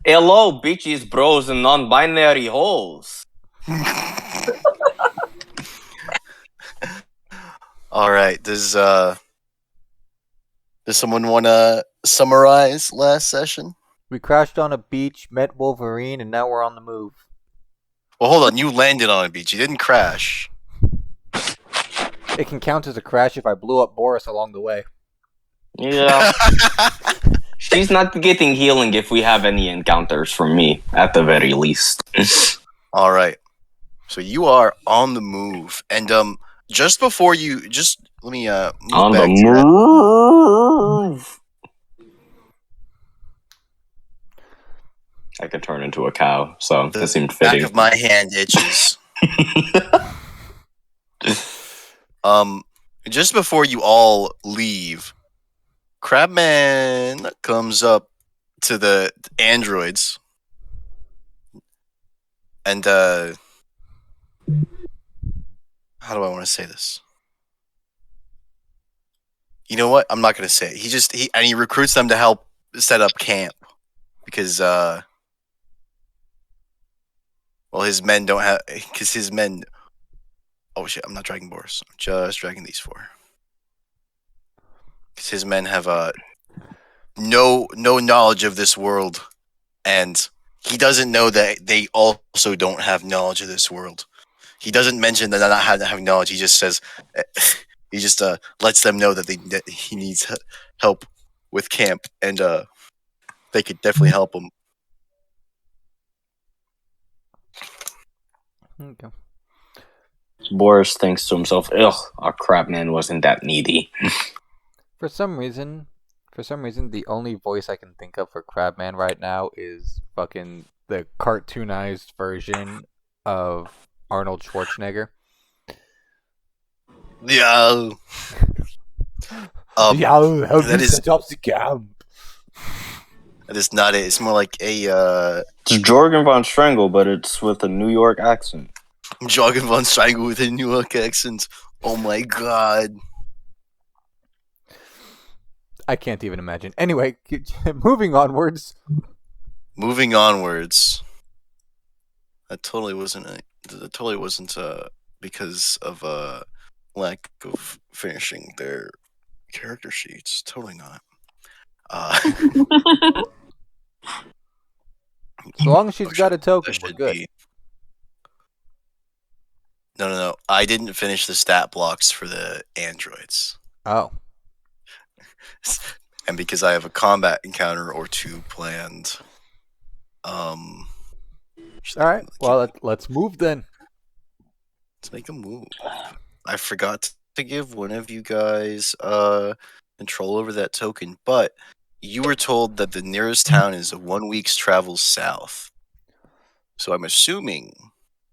Hello, bitches, bros, and non-binary holes. All right. Does someone want to summarize last session? We crashed on a beach, met Wolverine, and now we're on the move. Well, hold on. You landed on a beach. You didn't crash. It can count as a crash if I blew up Boris along the way. Yeah. She's not getting healing if we have any encounters from me, at the very least. All right. So you are on the move, and just before you let me move On back the to that. move. I could turn into a cow, so The this seemed back fitting. of my hand itches. Just before you all leave, Crabman comes up to the androids, and how do I want to say this? You know what? I'm not gonna say it. He recruits them to help set up camp because his men don't have his men. Oh shit! I'm not dragging Boris. I'm just dragging these four because his men have no knowledge of this world, and he doesn't know that they also don't have knowledge of this world. He doesn't mention that they're not having knowledge. He just says he just lets them know that he needs help with camp, and they could definitely help him. Okay. Boris thinks to himself, ugh, our crap man wasn't that needy. For some reason, the only voice I can think of for Crabman right now is fucking the cartoonized version of Arnold Schwarzenegger. Yeah. That is- up the camp. That is not it. It's more like a It's Jorgen von Strangle, but it's with a New York accent. Jorgen von Strangle with a New York accent. Oh my god. I can't even imagine. Anyway, moving onwards. Moving onwards. That totally wasn't because of lack of finishing their character sheets. Totally not. So long as she's got a token, we're good. No. I didn't finish the stat blocks for the androids. Oh. And because I have a combat encounter or two planned. All right. Well, let's move then. Let's make a move. I forgot to give one of you guys control over that token, but you were told that the nearest town is 1 week's travel south. So I'm assuming.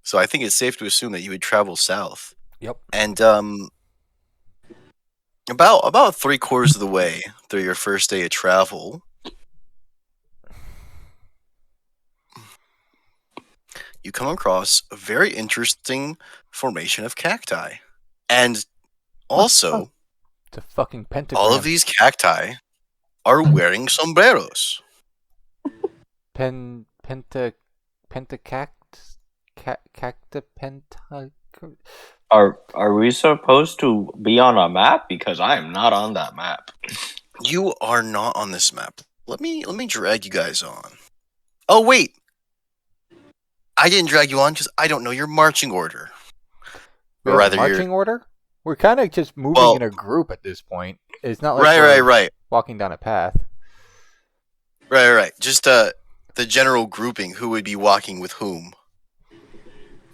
So I think it's safe to assume that you would travel south. Yep. And about 3/4 of the way through your first day of travel, you come across a very interesting formation of cacti. And also, it's a fucking pentagram. All of these cacti are wearing sombreros. Are we supposed to be on a map? Because I am not on that map. You are not on this map. Let me drag you guys on. Oh wait, I didn't drag you on because I don't know your marching order. Or rather, marching order. We're kind of just moving in a group at this point. It's not like right. Walking down a path. Right. Just the general grouping. Who would be walking with whom?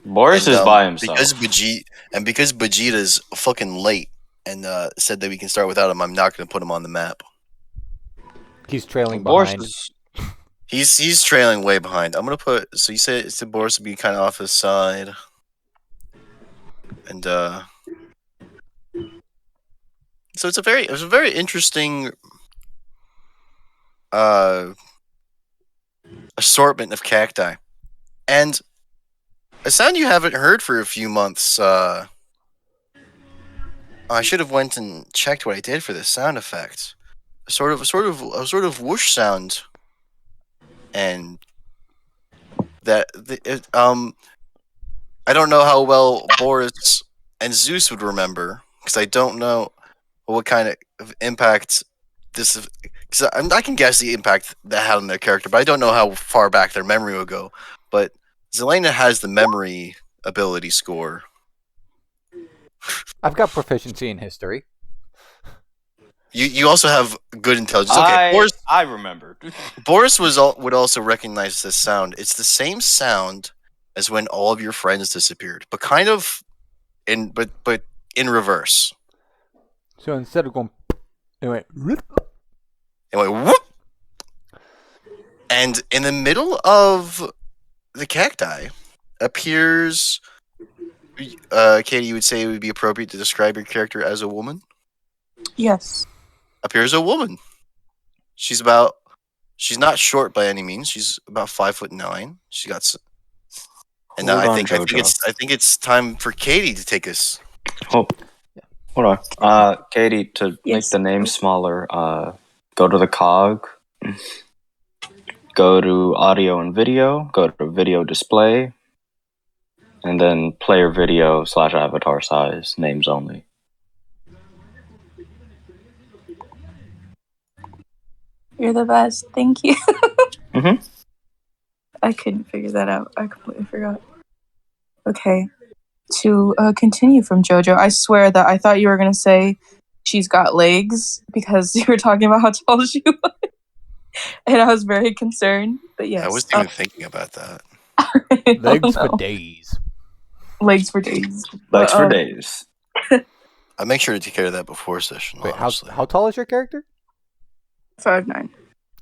Boris is by himself. Because Vegeta's fucking late and said that we can start without him, I'm not going to put him on the map. He's trailing behind. He's trailing way behind. I'm going to put. So you said Boris would be kind of off his side, and so it was a very interesting assortment of cacti, and a sound you haven't heard for a few months. I should have went and checked what I did for this sound effect. A sort of whoosh sound, and that I don't know how well Boris and Zeus would remember because I don't know what kind of impact this is. Because I can guess the impact that had on their character, but I don't know how far back their memory will go. But Zelena has the memory ability score. I've got proficiency in history. You also have good intelligence. Okay, Boris. I remembered. Boris would also recognize this sound. It's the same sound as when all of your friends disappeared, but kind of in reverse. So instead of going, it went. It went whoop, and in the middle of the cacti appears. Katie, you would say it would be appropriate to describe your character as a woman? Yes. Appears a woman. She's not short by any means. She's about 5'9". She got. And Hold I on, think Jojo. it's time for Katie to take us. Hold on. Katie, to make Yes. the name smaller, go to the cog, go to audio and video, go to video display, and then player video / avatar size, names only. You're the best. Thank you. Mhm. I couldn't figure that out. I completely forgot. Okay. To continue from JoJo, I swear that I thought you were going to say she's got legs because you were talking about how tall she was. And I was very concerned. But yes. I wasn't even thinking about that. Legs for days. Legs for days. Legs for days. I make sure to take care of that before session. Wait, honestly. how tall is your character? 5'9".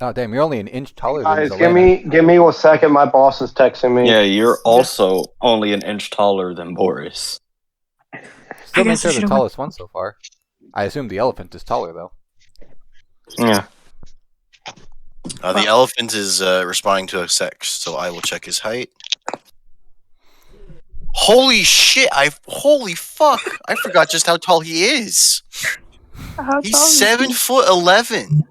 Oh damn, you're only an inch taller Guys, than give Zelena. me 1 second. My boss is texting me. Yeah, you're also only an inch taller than Boris. Still I makes guess I her the should've tallest one so far. I assume the elephant is taller though. Yeah. The elephant is responding to a text, so I will check his height. Holy shit! Holy fuck! I forgot just how tall he is. How He's tall is 7'11".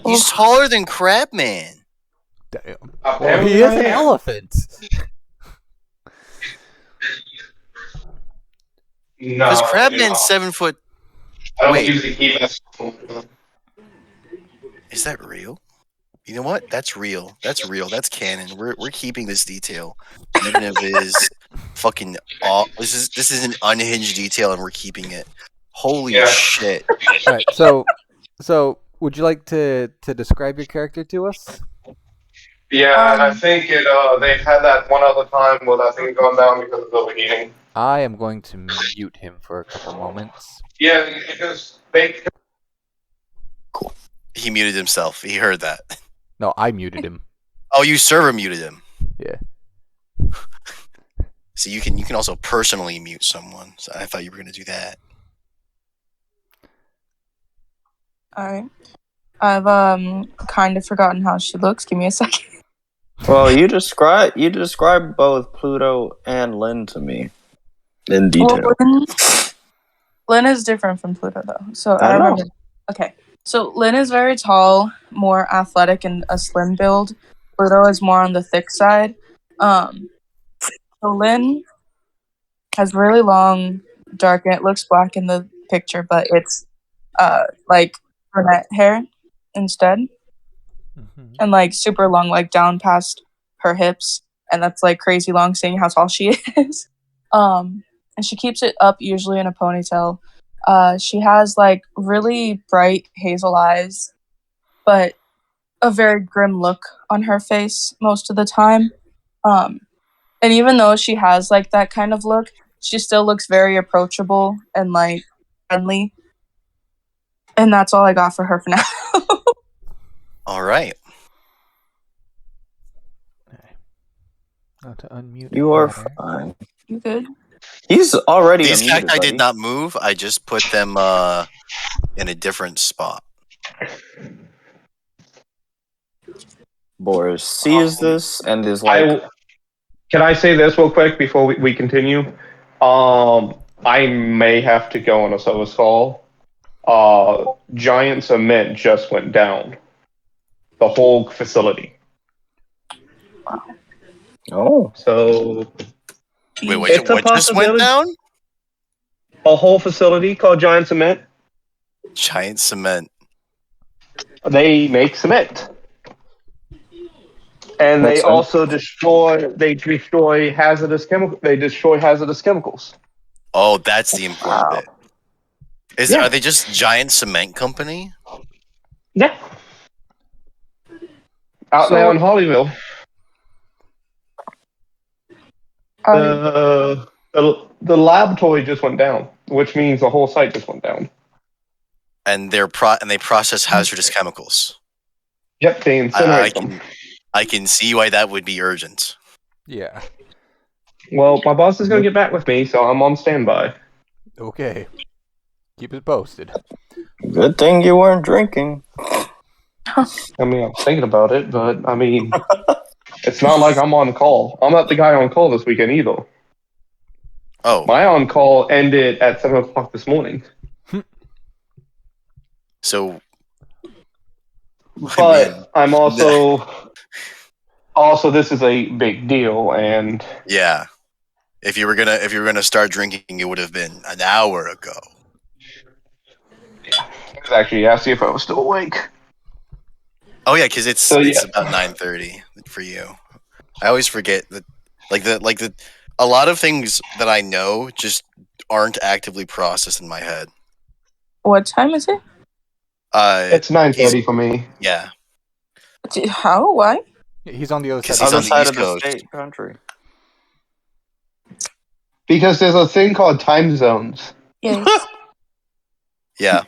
He's taller than Crabman. Damn. Well, Well, he is an elephant. Because Crabman's 7 foot. I don't Wait. usually keep us. Is that real? You know what? That's real. That's real. That's canon. We're keeping this detail, even if it is fucking. This is an unhinged detail, and we're keeping it. Holy shit! All right, so would you like to describe your character to us? Yeah, I think they've had that one other time with I think going down because of overheating. I am going to mute him for a couple moments. Yeah, because they. He muted himself. He heard that. No, I muted him. Oh, you server muted him. Yeah. So you can also personally mute someone. So I thought you were gonna do that. Alright. I've kind of forgotten how she looks. Give me a second. Well, you described both Pluto and Lynn to me in detail. Well, Lynn is different from Pluto though. So I I know. remember. Okay. So Lynn is very tall, more athletic, and a slim build. Pluto is more on the thick side. So Lynn has really long, dark, and it looks black in the picture, but it's like brunette hair instead, and like super long, like down past her hips, and that's like crazy long, seeing how tall she is. And she keeps it up usually in a ponytail. She has like really bright hazel eyes, but a very grim look on her face most of the time. And even though she has like that kind of look, she still looks very approachable and like friendly. And that's all I got for her for now. All right. To unmute. You are her. fine. You good? He's already These unmuted, cacti buddy. did not move. I just put them in a different spot. Boris sees this and is like, Can I say this real quick before we continue? I may have to go on a service call. Giant Cement just went down. The whole facility. Oh. So Wait, what, It's a what just went possibility. down? a whole facility called Giant Cement. Giant cement. They make cement, and Makes they sense. also destroy hazardous chemical. They destroy hazardous chemicals. Oh, that's the important Wow. bit. Yeah. Are they just giant cement company? Yeah. Out So- now in Hollyville. Uh, The laboratory just went down, which means the whole site just went down. And they process hazardous chemicals. Yep, they I incinerate them. can I can see why that would be urgent. Yeah. Well, my boss is going to get back with me, so I'm on standby. Okay. Keep it posted. Good thing you weren't drinking. I mean, I'm thinking about it, but I mean, it's not like I'm on call. I'm not the guy on call this weekend either. Oh, My on call ended at 7 o'clock this morning. so But mean, I'm also this is a big deal, and yeah. If you were gonna start drinking, it would have been an hour ago. I was actually asked if I was still awake. Oh yeah, because it's So, yeah. about 9:30 for you. I always forget that, a lot of things that I know just aren't actively processed in my head. what time is it? It's 9:30 for me. Yeah, How? Why? He's on the other 'Cause side. he's Other on the side East of the Coast. state country. Because there's a thing called time zones. Yes. yeah.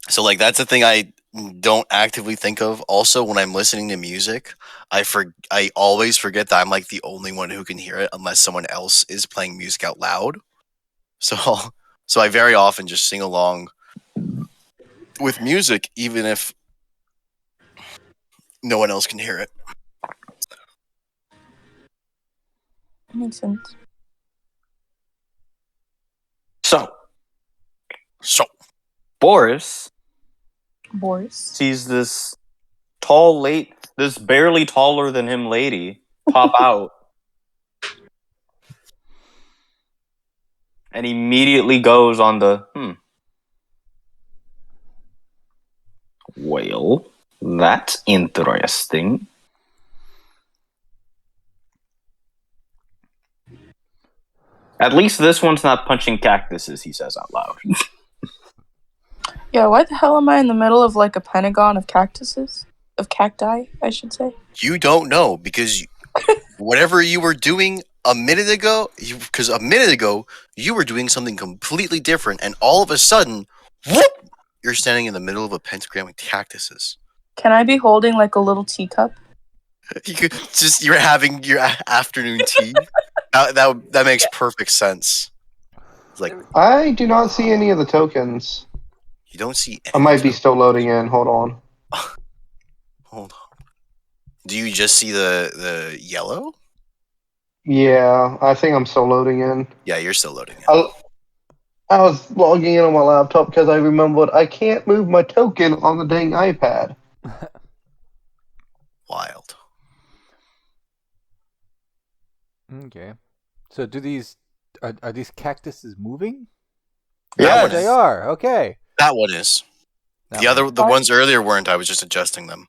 So that's the thing I don't actively think of. Also, when I'm listening to music, I always forget that I'm the only one who can hear it unless someone else is playing music out loud. So so I very often just sing along with music, even if no one else can hear it. Makes sense. So, So Boris Boris. sees this this barely taller than him lady pop out and immediately goes on the, well, that's interesting. At least this one's not punching cactuses, he says out loud. Yeah, why the hell am I in the middle of a pentagon of cactuses? Of cacti, I should say. you don't know because whatever you were doing a minute ago, because a minute ago you were doing something completely different, and all of a sudden, whoop, you're standing in the middle of a pentagram with cactuses. Can I be holding a little teacup? You're having your afternoon tea. That makes perfect sense. It's I do not see any of the tokens. you don't see. I might be still loading in. Hold on. Hold on. Do you just see the yellow? Yeah, I think I'm still loading in. Yeah, you're still loading it. I was logging in on my laptop because I remembered I can't move my token on the dang iPad. Wild. Okay. So do these are these cactuses moving? Yeah, They are. Okay. that one is. That The ones earlier weren't. I was just adjusting them.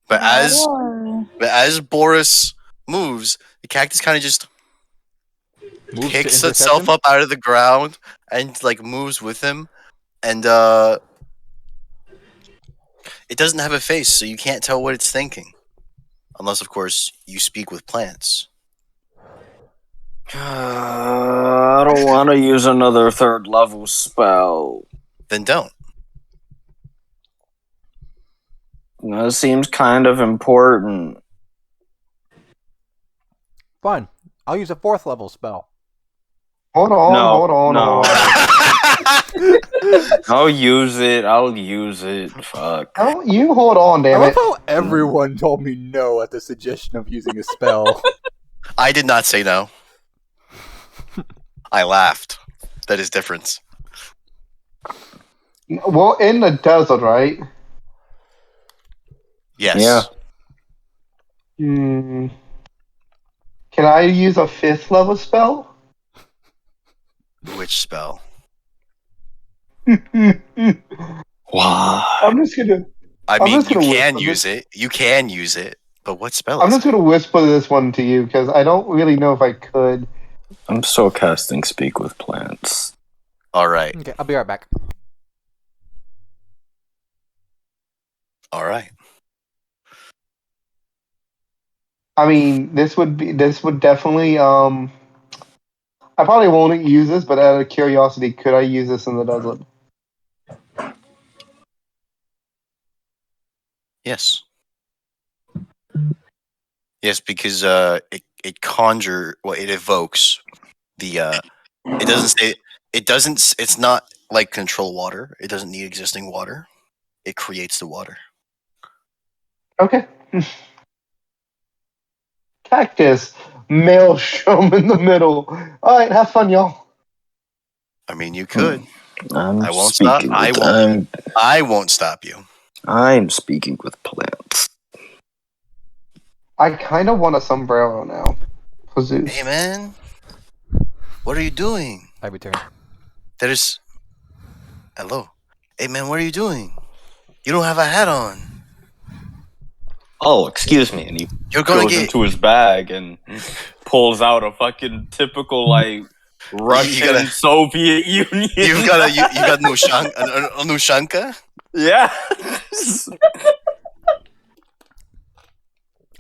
But as Boris moves, the cactus kind of just moves to picks intercept itself him? up out of the ground and moves with him, and it doesn't have a face, so you can't tell what it's thinking, unless of course you speak with plants. I don't want to use another third level spell. Then don't. That seems kind of important. Fine. I'll use a 4th level spell. Hold on. No. I'll use it. Fuck. Oh, you hold on, I damn love it. how everyone told me no at the suggestion of using a spell. I did not say no. I laughed. That is different. Well, in the desert, right? Yes. Yeah. Hmm. Can I use a 5th level spell? Which spell? I'm Wow. just gonna. I I'm mean, just you gonna can whisper use it. You can use it. But what spell I'm is just it? gonna whisper this one to you because I don't really know if I could. I'm still casting Speak with Plants. All right. Okay, I'll be right back. All right. I mean, this would definitely. I probably won't use this, but out of curiosity, could I use this in the desert? Yes. Yes, because it it evokes the it doesn't say it's not like control water. It doesn't need existing water. It creates the water. Okay. Cactus, maelstrom in the middle. All right, have fun, y'all. I mean, you could. I'm I won't stop. speaking I with- won't. I won't stop you. I'm speaking with plants. I kind of want a sombrero now. For Zeus. Hey, man. What are you doing? I return. There's. Hello. Hey, man. What are you doing? You don't have a hat on. Oh, excuse me. And he You're gonna goes get. into his bag and pulls out a fucking typical like Russian gotta- Soviet Union. You got a Nushanka? Yeah.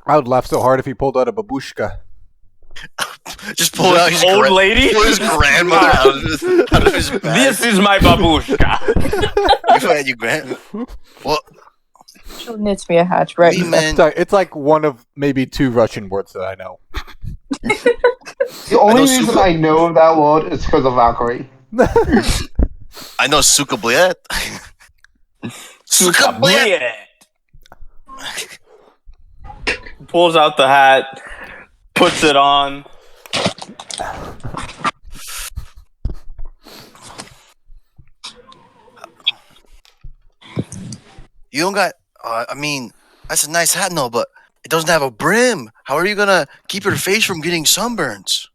I would laugh so hard if he pulled out a babushka. Just pull out his old lady. Pull his grandmother out of his bag. This is my babushka. You had your grand. Well, She knits me a hatch right we now. man. It's like one of maybe 2 Russian words that I know. The only know reason Suka- I know that word is because of Valkyrie. I know Suka Bliet. Suka Bliet. Pulls out the hat, puts it on. You don't got. I mean, that's a nice hat, no, but it doesn't have a brim. How are you gonna keep your face from getting sunburns?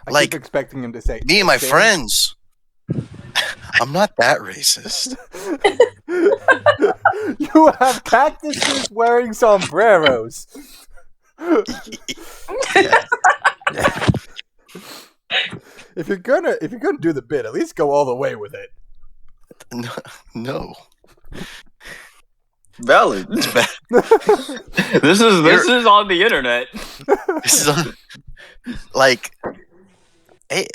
I Like, keep expecting him to say Me and my "Sam." friends. I'm not that racist. You have cactuses wearing sombreros. If you're gonna do the bit, at least go all the way with it. No. Valid. It's bad. This is on the internet. This is like, hey,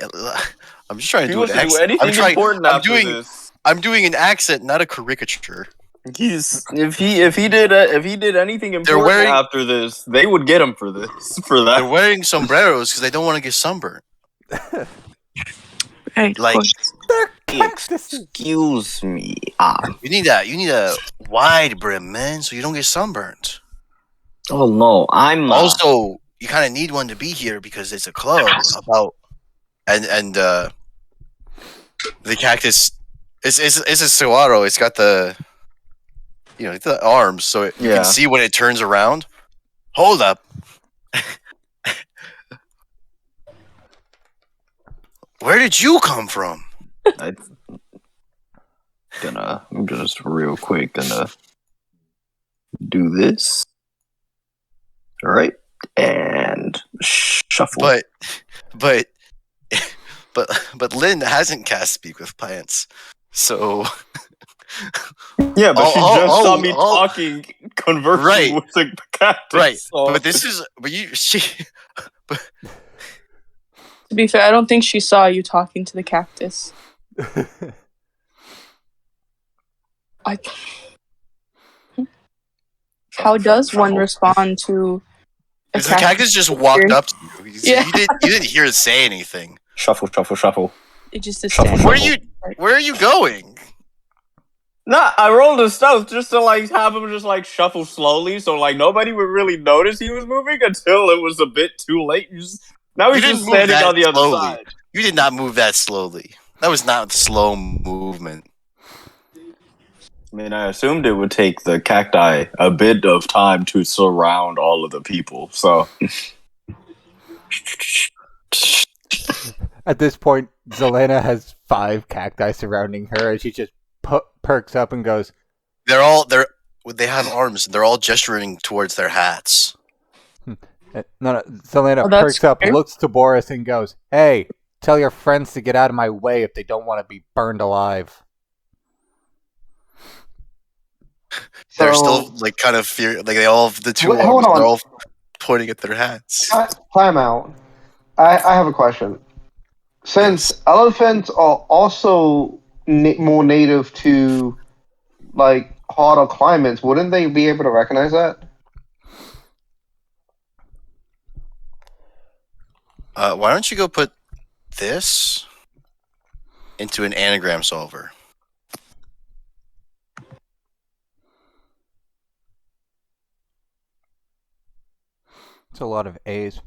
I'm just trying to He do an wants to do accent. anything important after this. I'm doing an accent, not a caricature. If he did anything important wearing- after this, they would get him for this for They're that. wearing sombreros because they don't want to get sunburned. Hey, Like, They're cactuses. Excuse me. you need a wide brim, man, so you don't get sunburned. Oh no, I'm Also, you kind of need one to be here because it's a club about and the cactus. It's a saguaro. It's got the it's the arms, so you Yeah. can see when it turns around. Hold up. Where did you come from? I'm just real quick gonna do this. All right, and shuffle. But Lynn hasn't cast Speak with Plants, so yeah, but she Oh, just oh, saw oh, me oh. talking, conversing Right. with the cactus. right. so- But this is she. To be fair, I don't think she saw you talking to the cactus. How does one respond to a The cactus just walked up to you. Yeah. You didn't hear it say anything. Shuffle, shuffle, shuffle. It just is Shuffle, standing. Where are you going? Nah, I rolled a stealth just to like have him just like shuffle slowly, so like nobody would really notice he was moving until it was a bit too late. Now he's You just didn't move standing that on the other slowly. side. You did not move that slowly. That was not slow movement. I mean, I assumed it would take the cacti a bit of time to surround all of the people. So At this point, Zelena has 5 cacti surrounding her, and she just perks up and goes, They have arms. They're all gesturing towards their hats. No. Zelena Oh, that's perks up, fair. looks to Boris, and goes, "Hey, tell your friends to get out of my way if they don't want to be burned alive." They're So- still like kind of fear. Like they all have the two Wait, arms. hold on. They're all pointing at their hats. Time out. I have a question. Since elephants are also more native to like harder climates, wouldn't they be able to recognize that? Why don't you go put this into an anagram solver? It's a lot of A's.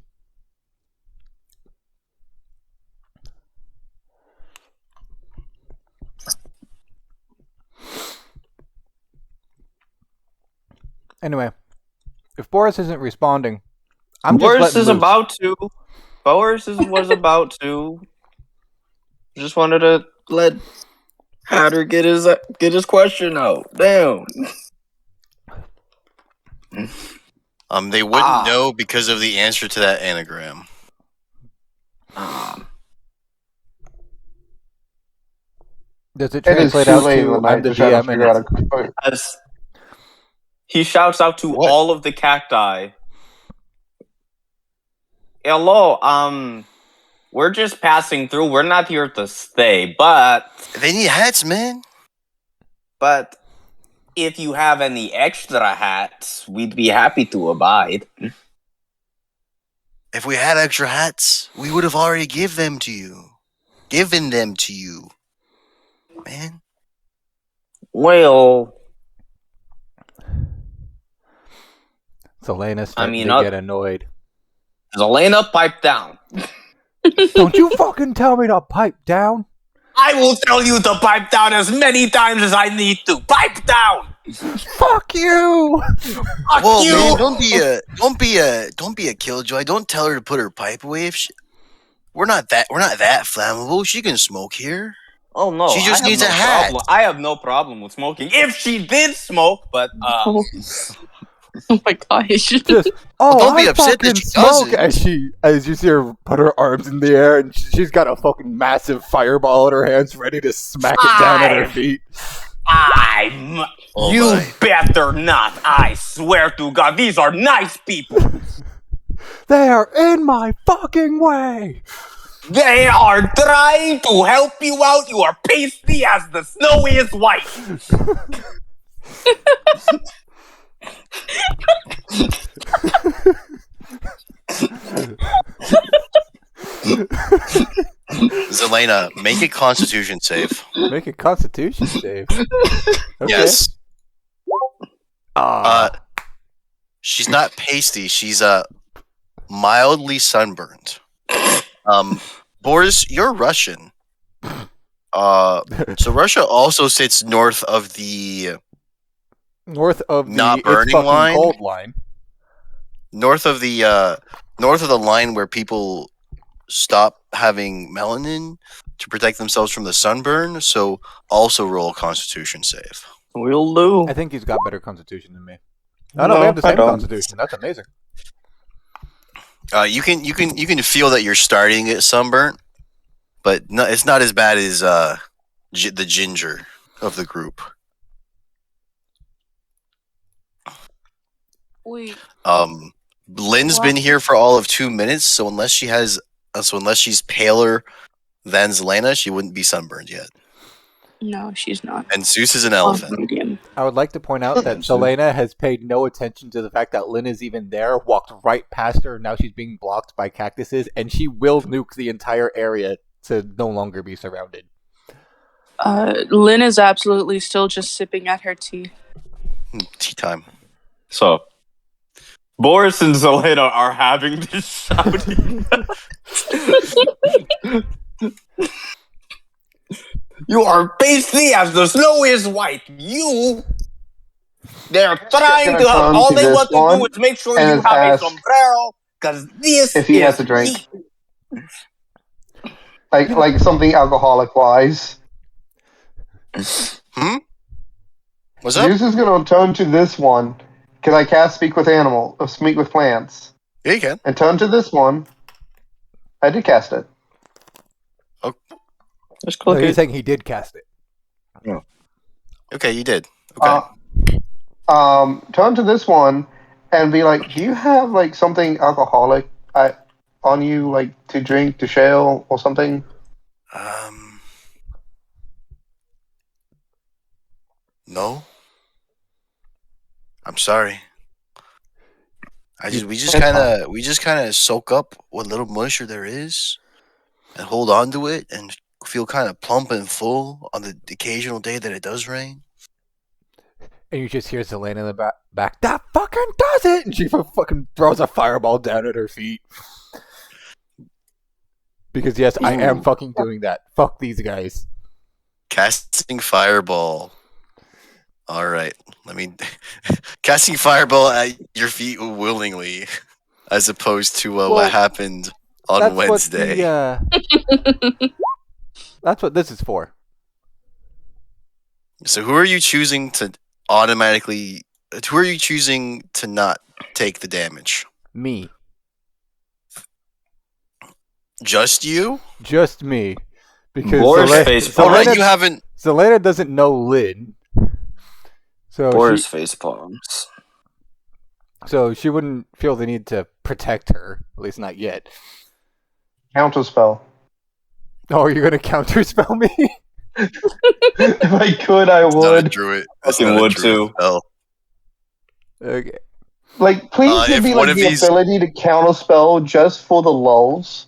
Anyway, if Boris isn't responding, I'm Boris just is letting loose. about to. Was about to. Just wanted to let Hatter get his question out. Damn. They wouldn't know because of the answer to that anagram. Does it It is translate too out late in to the night I'm the to try to DM and figure out it's a. As he shouts out to What? all of the cacti. Hello, we're just passing through. We're not here to stay, but They need hats, man. if you have any extra hats, we'd be happy to abide. If we had extra hats, we would have already given them to you, man. Well, Selena's starting mean, to get annoyed. Zelena, pipe down. Don't you fucking tell me to pipe down! I will tell you to pipe down as many times as I need to. Pipe down. Fuck you! Fuck Whoa, you. man! Don't be a killjoy. Don't tell her to put her pipe away. If we're not that flammable. She can smoke here. Oh no, She just I have needs no a hat. problem. I have no problem with smoking. If she did smoke, but Oh my gosh. Just don't be I upset that fucking she smoke doesn't. as you see her put her arms in the air and she's got a fucking massive fireball in her hands ready to smack it down at her feet. Oh you my. better not. I swear to God, these are nice people. They are in my fucking way. They are trying to help you out. You are pasty as the snow is white. Zelena, make a Constitution save. Make a Constitution save. Okay. Yes. Ah. She's not pasty. She's mildly sunburned. Boris, you're Russian. So Russia also sits north of the North of the Not it's burning fucking line? cold line. north of the line where people stop having melanin to protect themselves from the sunburn. So also roll a Constitution save. We'll do. I think he's got better Constitution than me. Oh no, we have the I same don't. Constitution. That's amazing. You can feel that you're starting to get sunburnt, but no, it's not as bad as the ginger of the group. Wait. Lynn's What? been here for all of 2 minutes, so unless she's paler than Zelena, she wouldn't be sunburned yet. No, she's not. And Zeus is an Oh, elephant. medium. I would like to point out that Selena has paid no attention to the fact that Lynn is even there, walked right past her, and now she's being blocked by cactuses, and she will nuke the entire area to no longer be surrounded. Lynn is absolutely still just sipping at her tea. Tea time. So, Boris and Zelena are having this shouting. You are pasty as the snow is white. They're trying gonna to. come All to they this want to one do is make sure and you it have a has- sombrero Because this If he is has to drink. Like something alcoholic wise. What's up? Zeus is gonna turn to this one because I cast speak with plants, Yeah, you can. and turn to this one. I did cast it. Just No, click you're it. saying he did cast it. Okay, you did. Okay. Turn to this one and be like, do you have like something alcoholic on you, like to drink, to share, or something? No. I'm sorry. We just kind of soak up what little moisture there is, and hold on to it, and feel kind of plump and full on the occasional day that it does rain. And you just hear Zelena in the back, that fucking does it! And she fucking throws a fireball down at her feet. Because yes, I am fucking doing that. Fuck these guys. Casting fireball. All right, casting fireball at your feet willingly, as opposed to what happened on Wednesday. That's what this is for. So who are you choosing to automatically? Who are you choosing to not take the damage? Me. Just you? Just me. Because Boris face All right, Zelena, you haven't. Zelena doesn't know Lynn. So Boris face palms. So she wouldn't feel the need to protect her, at least not yet. Counter spell. Oh, you're gonna counter spell me? If I could, I It's not a would. druid. Fucking would too. Spell. Okay. Like, please give if me one like of the these- ability to counter spell just for the lulls.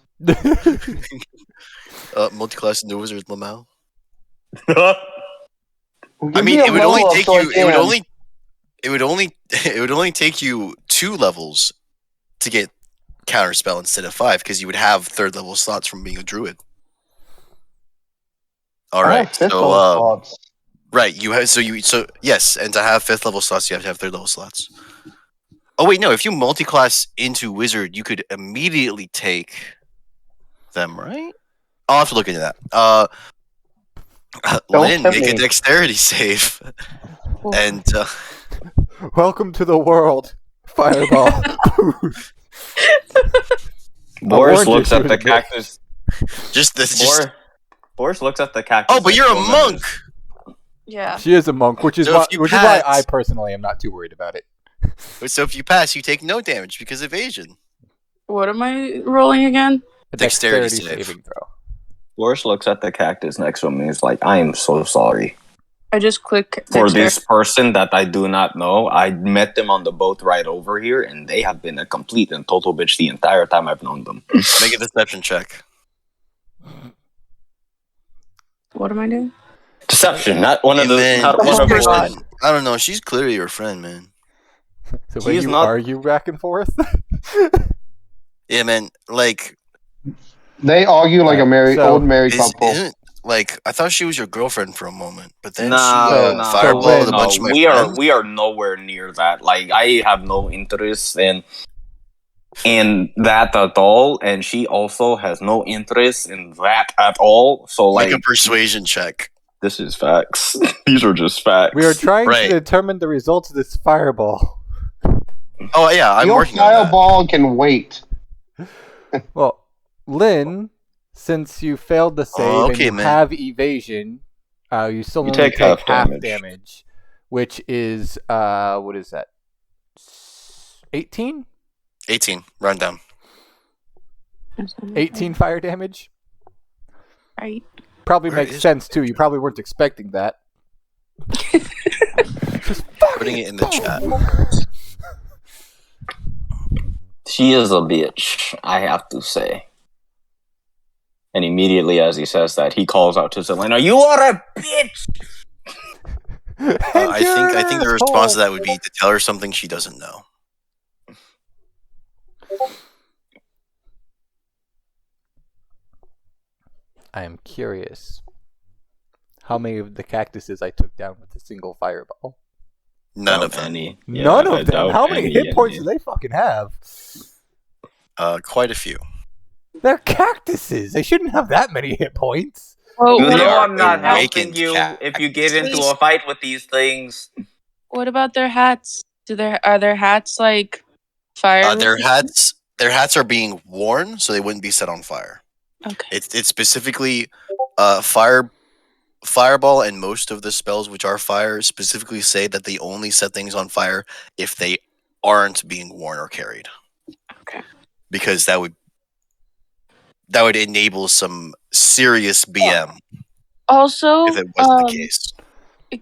Multi-class new wizard Lamau. Give I mean, me a it would only level up take so I you. can. It would only take you 2 levels to get counterspell instead of 5, because you would have 3rd level slots from being a druid. All I right, have fifth level slots. right, you have so yes, and to have 5th level slots, you have to have 3rd level slots. Oh wait, no, if you multi-class into wizard, you could immediately take them, right? I'll have to look into that. Don't Lynn, tempt make a me. dexterity save, and Welcome to the world, Fireball. Boris warned you looks she at was the a bitch. cactus. Boris looks at the cactus. Oh, but you're a monk. Yeah. She is a monk, which is So why if you pass- I personally am not too worried about it. So if you pass, you take no damage because of evasion. What am I rolling again? A Dexterity dexterity save. saving throw. Boris looks at the cactus next to him and he's like, I am so sorry. I just click For dexterity. this person that I do not know, I met them on the boat right over here, and they have been a complete and total bitch the entire time I've known them. Make a deception check. What am I doing? Deception, not one of the. Man, Not Oh this one of my person, God. I don't know. She's clearly your friend, man. So when He's you not- argue back and forth, Yeah, man. Like, They argue like a old married couple. isn't like I thought she was your girlfriend for a moment, but then Nah, she nah, fireballed a no, bunch of my we friends. are nowhere near that. Like, I have no interest in that at all, and she also has no interest in that at all. So, Make like, a persuasion check. this is facts. These are just facts. we are trying Right. to determine the results of this fireball. Oh yeah, I'm Your working on that. fireball can wait. Well, Lynn, since you failed the save and okay, you man. have evasion, you still You only take take half half damage, which is what is that? 18? 18. Run down. 18 fire damage. Right. Probably Where makes is sense too. You probably weren't expecting that. Just Putting it in the chat. She is a bitch, I have to say. And immediately as he says that, he calls out to Zelena, "You are a bitch!" I think the response to that would be to tell her something she doesn't know. I am curious how many of the cactuses I took down with a single fireball. None of them. Any. None I of them. doubt How many any, hit points any. do they fucking have? Quite a few. They're cactuses. They shouldn't have that many hit points. Well, You what know are I'm not awakened helping you if you get into cactuses. a fight with these things. What about their hats? Are their hats like fire? Their hats are being worn, so they wouldn't be set on fire. Okay. It's specifically fireball, and most of the spells which are fire specifically say that they only set things on fire if they aren't being worn or carried. Okay. Because that would enable some serious BM Also, if it wasn't the case.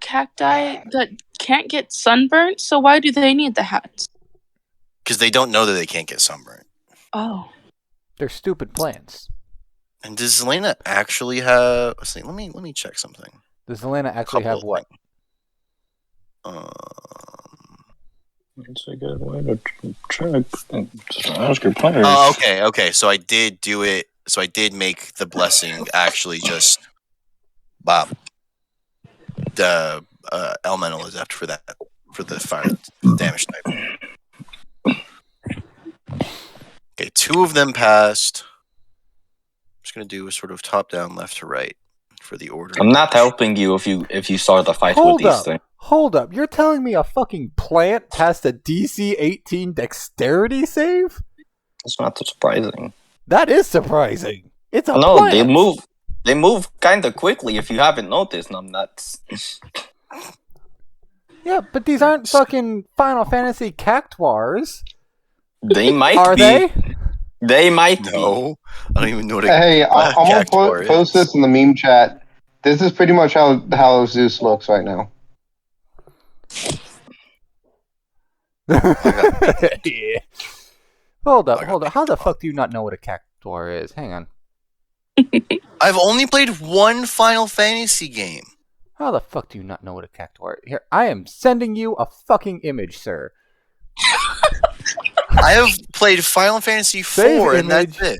cacti that can't get sunburnt. So why do they need the hats? Because they don't know that they can't get sunburned. Oh. They're stupid plants. And does Zelena actually have? Let me check something. Does Zelena actually have what? It's a good way to check. Just ask your players. Oh, okay. So I did do it. So I did make the blessing actually just the elemental is after for the fire damage type. Okay, 2 of them passed. I'm just gonna do a sort of top down, left to right for the order. I'm not helping you if you start the fight with these things. Hold up. You're telling me a fucking plant passed a DC 18 dexterity save? That's not too surprising. That is surprising. It's a No, plant. they move kind of quickly. If you haven't noticed, nuts. Yeah, but these aren't fucking Final Fantasy cactuars. They might Are be. they? They might be. No, I don't even know what. Hey, I'm gonna cactuar post is. this in the meme chat. This is pretty much how Zeus looks right now. Yeah. Hold up. How the fuck do you not know what a cactuar is? Hang on. I've only played one Final Fantasy game. How the fuck do you not know what a cactuar is? Here, I am sending you a fucking image, sir. I have played Final Fantasy Save 4, and that's image. it.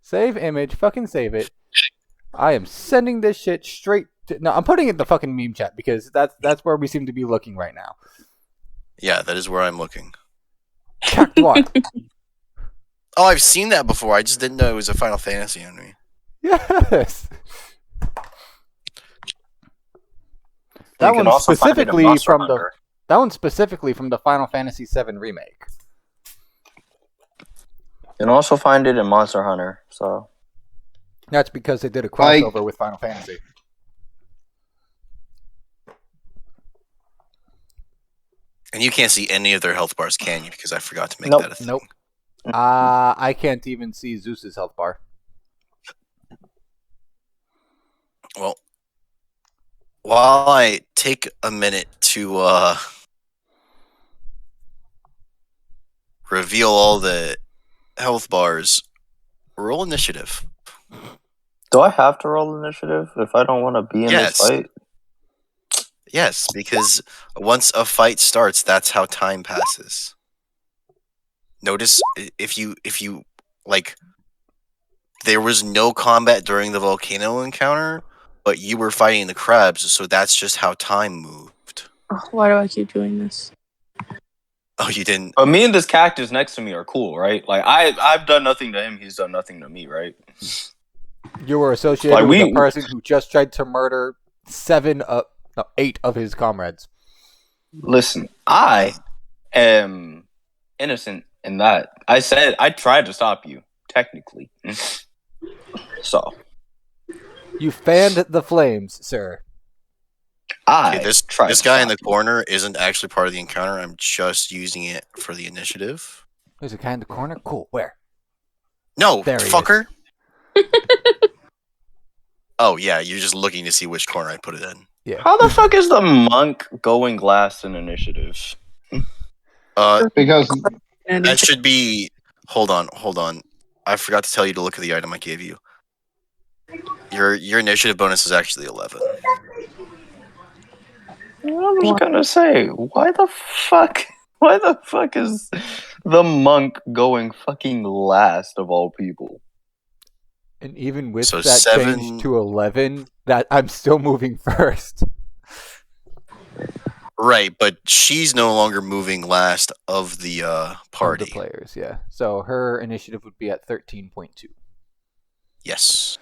Save image. Fucking save it. I am sending this shit straight to... No, I'm putting it in the fucking meme chat because that's where we seem to be looking right now. Yeah, that is where I'm looking. Cactuar. Oh, I've seen that before. I just didn't know it was a Final Fantasy enemy. Yes. That You can one also find it in specifically Monster from Hunter. the Final Fantasy VII remake. You can also find it in Monster Hunter. So That's because they did a crossover with Final Fantasy. And you can't see any of their health bars, can you? Because I forgot to make Nope. that a thing. Nope. I can't even see Zeus's health bar. Well, while I take a minute to reveal all the health bars, roll initiative. do I have to roll initiative if I don't want to be in Yes. this fight? Yes, because once a fight starts, that's how time passes. Notice if you like, there was no combat during the volcano encounter, but you were fighting the crabs, so that's just how time moved. Why do I keep doing this? Oh, you didn't? But me and this cactus next to me are cool, right? Like I've done nothing to him, he's done nothing to me, right? You were associated Like, with a person who just tried to murder 8 of his comrades. Listen, I am innocent in that. I said I tried to stop you, technically. So You fanned the flames, sir. I Okay, this tried to guy in stop the corner isn't actually part of the encounter. I'm just using it for the initiative. There's a guy in the corner? Cool. Where? No, There he fucker. Oh yeah, you're just looking to see which corner I put it in. Yeah. How the fuck is the monk going last in initiative? Because That should be. Hold on. I forgot to tell you to look at the item I gave you. Your initiative bonus is actually 11. I was gonna say, why the fuck is the monk going fucking last of all people? And even with So that 7 change to 11, that I'm still moving first. Right, but she's no longer moving last of the party. Of the players, yeah. So her initiative would be at 13.2. Yes.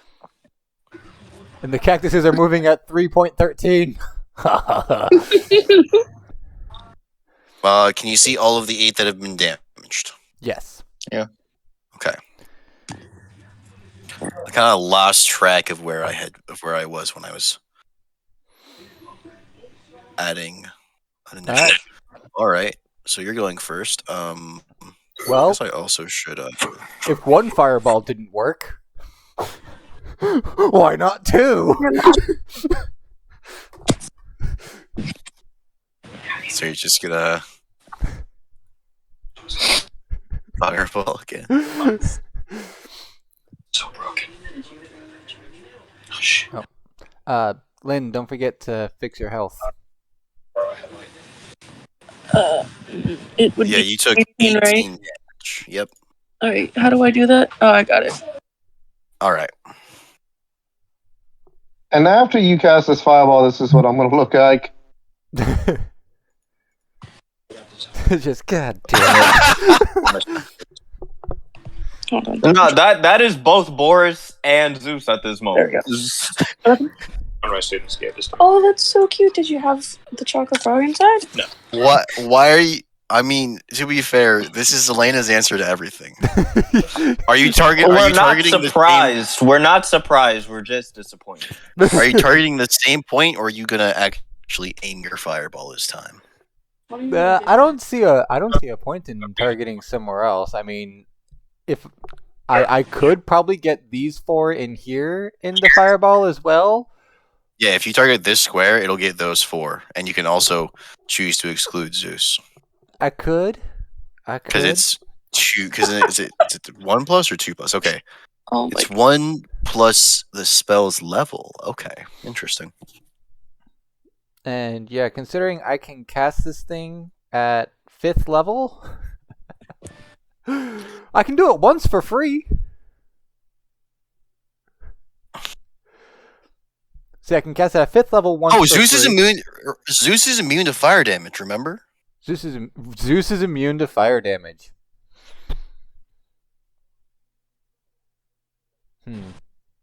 And the cactuses are moving at 3.13. Can you see all of the 8 that have been damaged? Yes. Okay. I kind of lost track of where I was when I was adding an initiative. All right. So you're going first. I Well, guess I also should. if one fireball didn't work, why not two? So you're just gonna fireball again. So broken. Lynn, don't forget to fix your health. It would Yeah, be you took 18, 18 right? damage. Yep. All right, how do I do that? Oh, I got it. All right. And after you cast this fireball, this is what I'm going to look like. Just god damn it. Hold on. No, that is both Boris and Zeus at this moment. There One of my students gave this to me. Oh, that's so cute. Did you have the chocolate frog inside? What? Why are you? I mean, to be fair, this is Elena's answer to everything. Are you targeting? We're Are you not targeting surprised. We're not surprised. We're just disappointed. Are you targeting the same point, or are you gonna actually aim your fireball this time? I don't see a point in targeting somewhere else. I mean, if I could probably get these 4 in here in the fireball as well. Yeah, if you target this square, it'll get those 4, and you can also choose to exclude Zeus I could. because it's 2. Because is it 1 plus or 2 plus? Okay, Oh my it's 1 plus the spell's level. Okay, interesting. And yeah, considering I can cast this thing at 5th level, I can do it once for free. See, I can cast it at 5th level once. Oh, for Zeus is free. immune. Zeus is immune to fire damage. Remember? Zeus is immune to fire damage.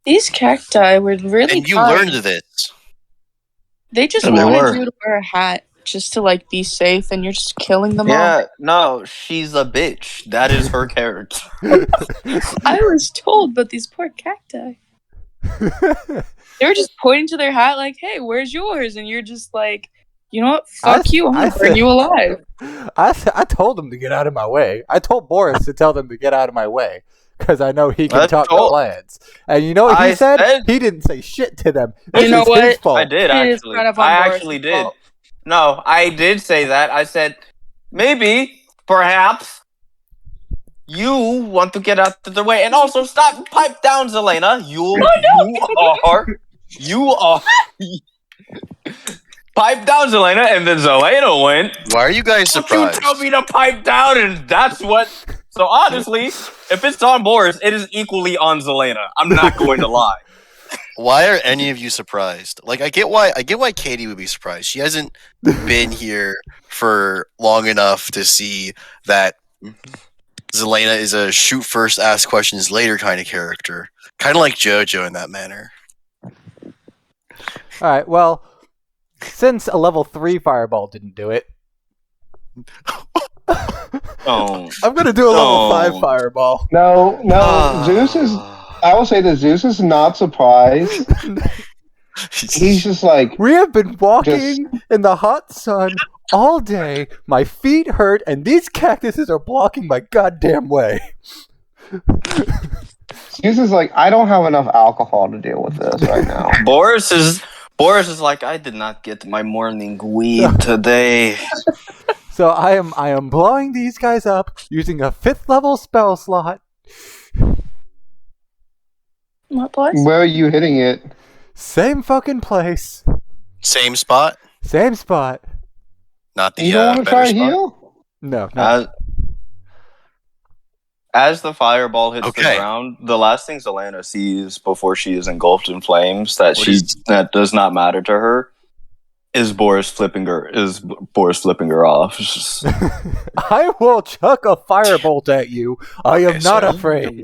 These cacti were really And you kind. learned this. They just Yeah, they wanted were. you to wear a hat just to like be safe, and you're just killing them all. Yeah, no, she's a bitch. That is her character. I was told, but these poor cacti. They were just pointing to their hat like, hey, where's yours? And you're just like, you know what? Fuck you. I'm going to burn you alive. I told them to get out of my way. I told Boris to tell them to get out of my way because I know he can I talk to told- plants. And you know what he I said? said- He didn't say shit to them. This You know is his what? fault. I did It is actually. kind of on I Boris's actually did. fault. No, I did say that. I said maybe, perhaps, you want to get out of the way, and also stop. Pipe down, Zelena. You are. Pipe down, Zelena, and then Zelena went. Why are you guys Don't you surprised? tell me to pipe down, and that's what. So honestly, if it's on Boris, it is equally on Zelena. I'm not going to lie. Why are any of you surprised? Like, I get why Katie would be surprised. She hasn't been here for long enough to see that Zelena is a shoot first, ask questions later kind of character. Kind of like JoJo in that manner. Alright, well, since a level 3 fireball didn't do it, Oh. I'm going to do a level No. 5 fireball. No, Zeus is. I will say that Zeus is not surprised. He's just like, We have been walking in the hot sun all day. My feet hurt, and these cactuses are blocking my goddamn way. Zeus is like, I don't have enough alcohol to deal with this right now. Boris is like, I did not get my morning weed today. So I am blowing these guys up using a 5th level spell slot. What place? Where are you hitting it? Same fucking place. Same spot, Same spot. not the You don't want to better try spot. heal? No, no. As the fireball hits the Okay. ground, the last thing Zelena sees before she is engulfed in flames What is- that does not matter to her Is Boris flipping her off? It's just- I will chuck a firebolt at you. I am not afraid.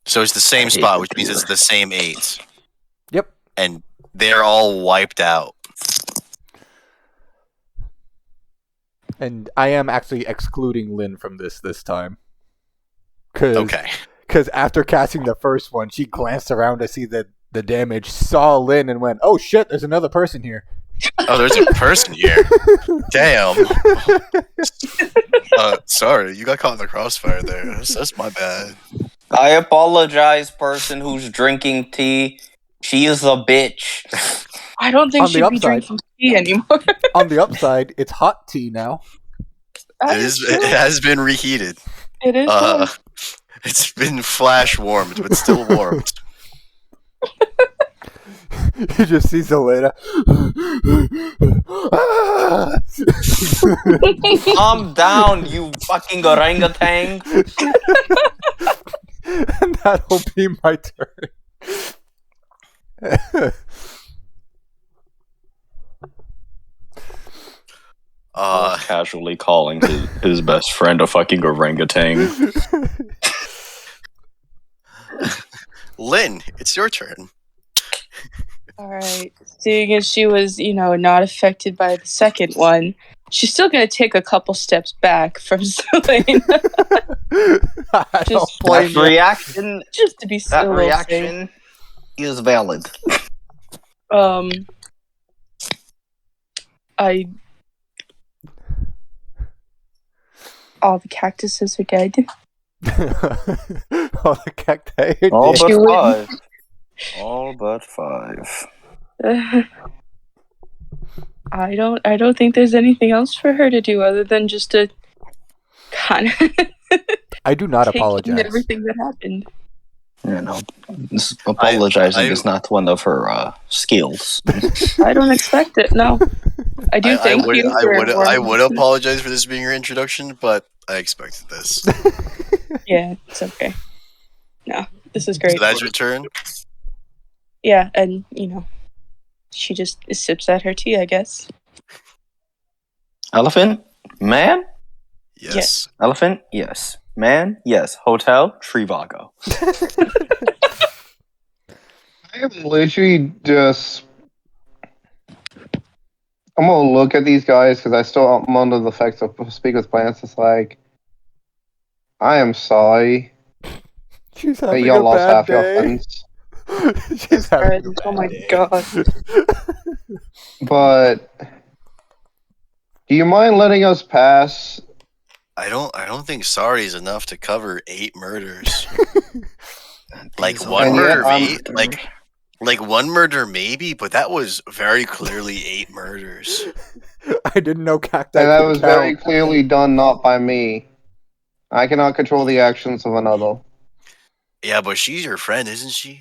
So it's the same spot, which means it's the same 8. Yep. And they're all wiped out. And I am actually excluding Lynn from this time. Cause, Okay. Because after casting the first one, she glanced around to see the damage, saw Lynn, and went, "Oh shit, there's another person here." Oh, there's a person here. Damn. Sorry, you got caught in the crossfire there. That's my bad. I apologize, person who's drinking tea. She is a bitch. I don't think On the she'd be upside- drinking tea anymore. On the upside, it's hot tea now. It has been reheated. It is. Warm. It's been flash warmed, but still warmed. You just see Zelena. Calm down, you fucking orangutan. And that'll be my turn. Casually calling his best friend a fucking orangutan. Lynn, it's your turn. Alright. Seeing as she was, not affected by the second one, she's still going to take a couple steps back from Selena. I don't Just- blame That you. reaction, just to be that a little safe. reaction is valid. All the cactuses are dead. All the cacti. are All dead. but She wouldn't- 5. All but 5. I don't think there's anything else for her to do other than just to kind of I do not take in apologize. everything that happened. Apologizing I- is not one of her skills. I don't expect it. No, I do thank you. I would apologize for this being your introduction, but I expected this. Yeah, it's okay. No, this is great. So that's your turn? Yeah, and she just sips at her tea, I guess. Elephant? Man? Yes. Elephant? Yes. Man? Yes. Hotel? Trivago. I am literally just. I'm gonna look at these guys because I still am under the effects of speak with plants. It's like, I am sorry She's that having y'all a lost bad half your day. friends. She's having a Oh bad my day. god. But do you mind letting us pass? I don't think sorry is enough to cover 8 murders. Like These one And are- yet murder, I'm- like one murder maybe, but that was very clearly 8 murders. I didn't know cacti And that could was count. very clearly done not by me. I cannot control the actions of another. Yeah, but she's your friend, isn't she?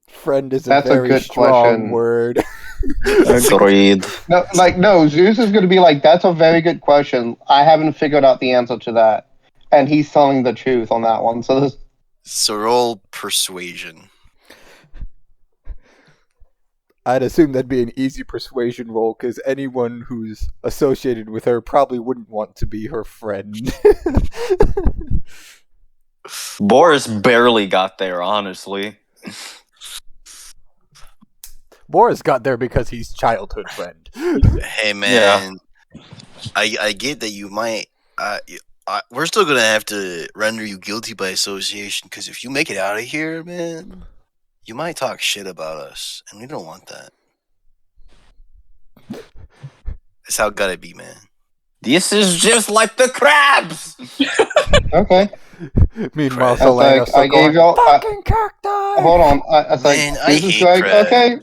Friend is a That's a very good strong question. word. Agreed. No, Zeus is going to be like, that's a very good question. I haven't figured out the answer to that. And he's telling the truth on that one. So this, So roll persuasion. I'd assume that'd be an easy persuasion roll because anyone who's associated with her probably wouldn't want to be her friend. Boris barely got there, honestly. Boris got there because he's childhood friend. Hey man, I get that you might. We're still gonna have to render you guilty by association because if you make it out of here, man, you might talk shit about us, and we don't want that. That's how it gotta be, man. This is just like the crabs! okay. Meanwhile, That's Selena like, still I going, gave y'all- fucking cacti! Hold on. It's like, Man, I this is hate like, crabs. okay.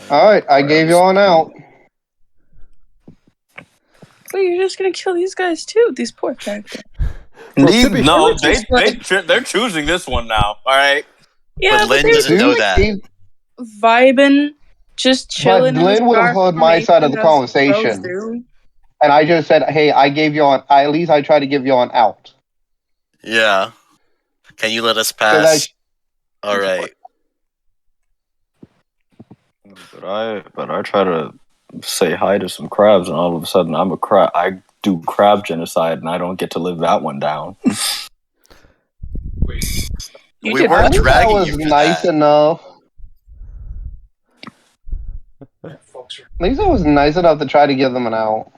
Alright, I gave you on out. Wait, you're just gonna kill these guys too? These poor characters. Well, to be No, fair- they're choosing this one now, alright? Yeah, But Lynn they're doesn't know Zeus that. gave- vibing, just chilling. in Lynn the would have bar heard my side of the formation as conversation. pros do. And I just said, hey, I gave you on, at least I tried to give you on out. Yeah. Can you let us So pass? All right. But I try to say hi to some crabs, and all of a sudden I'm a crab. I do crab genocide, and I don't get to live that one down. You We did weren't what? think that dragging was you for nice that. enough. Folks are- At least I was nice enough to try to give them an out.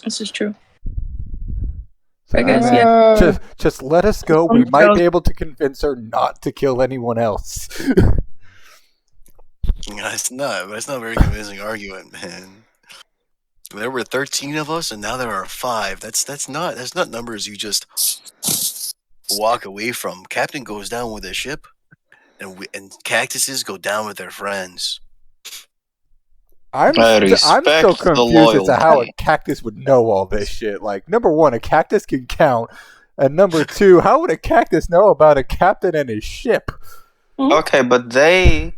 This is true. So, I guess, yeah. just let us go. We might be able to convince her not to kill anyone else. That's not a very convincing argument, man. There were 13 of us, and now there are 5. That's not numbers you just walk away from. Captain goes down with a ship, and cactuses go down with their friends. I'm still confused as to how a cactus would know all this shit. Like, number one, a cactus can count, and number two, how would a cactus know about a captain and his ship? Okay, but they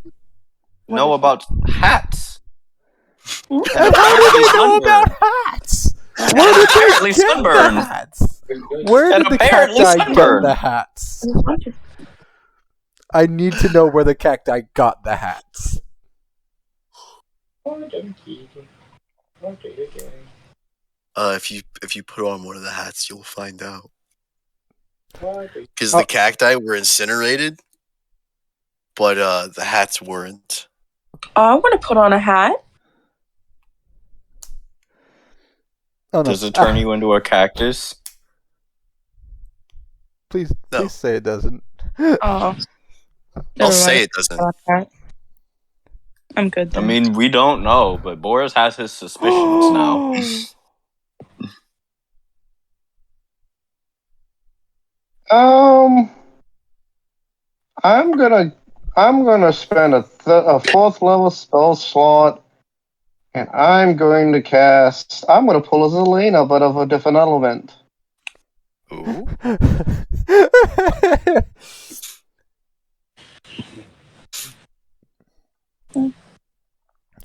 know about hats. And how do they know about hats? Where did Apparently they get sunburned. the hats? Where And did the apparently cacti get sunburned. the hats? I need to know where the cacti got the hats. If you put on one of the hats, you'll find out. Because the cacti were incinerated, but the hats weren't. I want to put on a hat. Oh, no. Does it turn you into a cactus? Please say it doesn't. Oh. I'll say it doesn't. I'm good then. I mean, we don't know, but Boris has his suspicions now. I'm gonna spend a fourth level spell slot, and I'm going to cast. I'm gonna pull a Zelena, but of a different element. Ooh.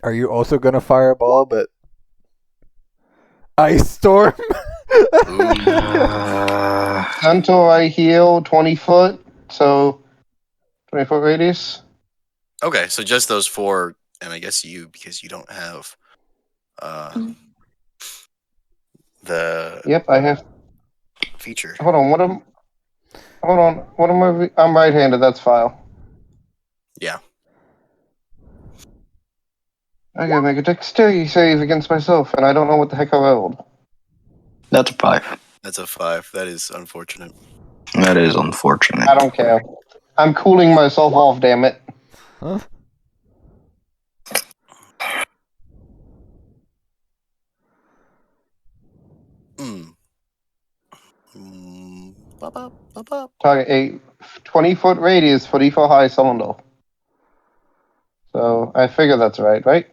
Are you also gonna fireball, but ice storm? Until I heal 20 foot, so 20-foot radius. Okay, so just those 4, and I guess you, because you don't have the Yep, I have. feature. Hold on, what am I? I'm right-handed. That's file. Yeah. I gotta make a dexterity save against myself, and I don't know what the heck I rolled. That's a 5. That's a 5. That is unfortunate. That is unfortunate. I don't care. I'm cooling myself off, damn it. Huh? Target a 20-foot radius, 40-foot high cylinder. So I figure that's right?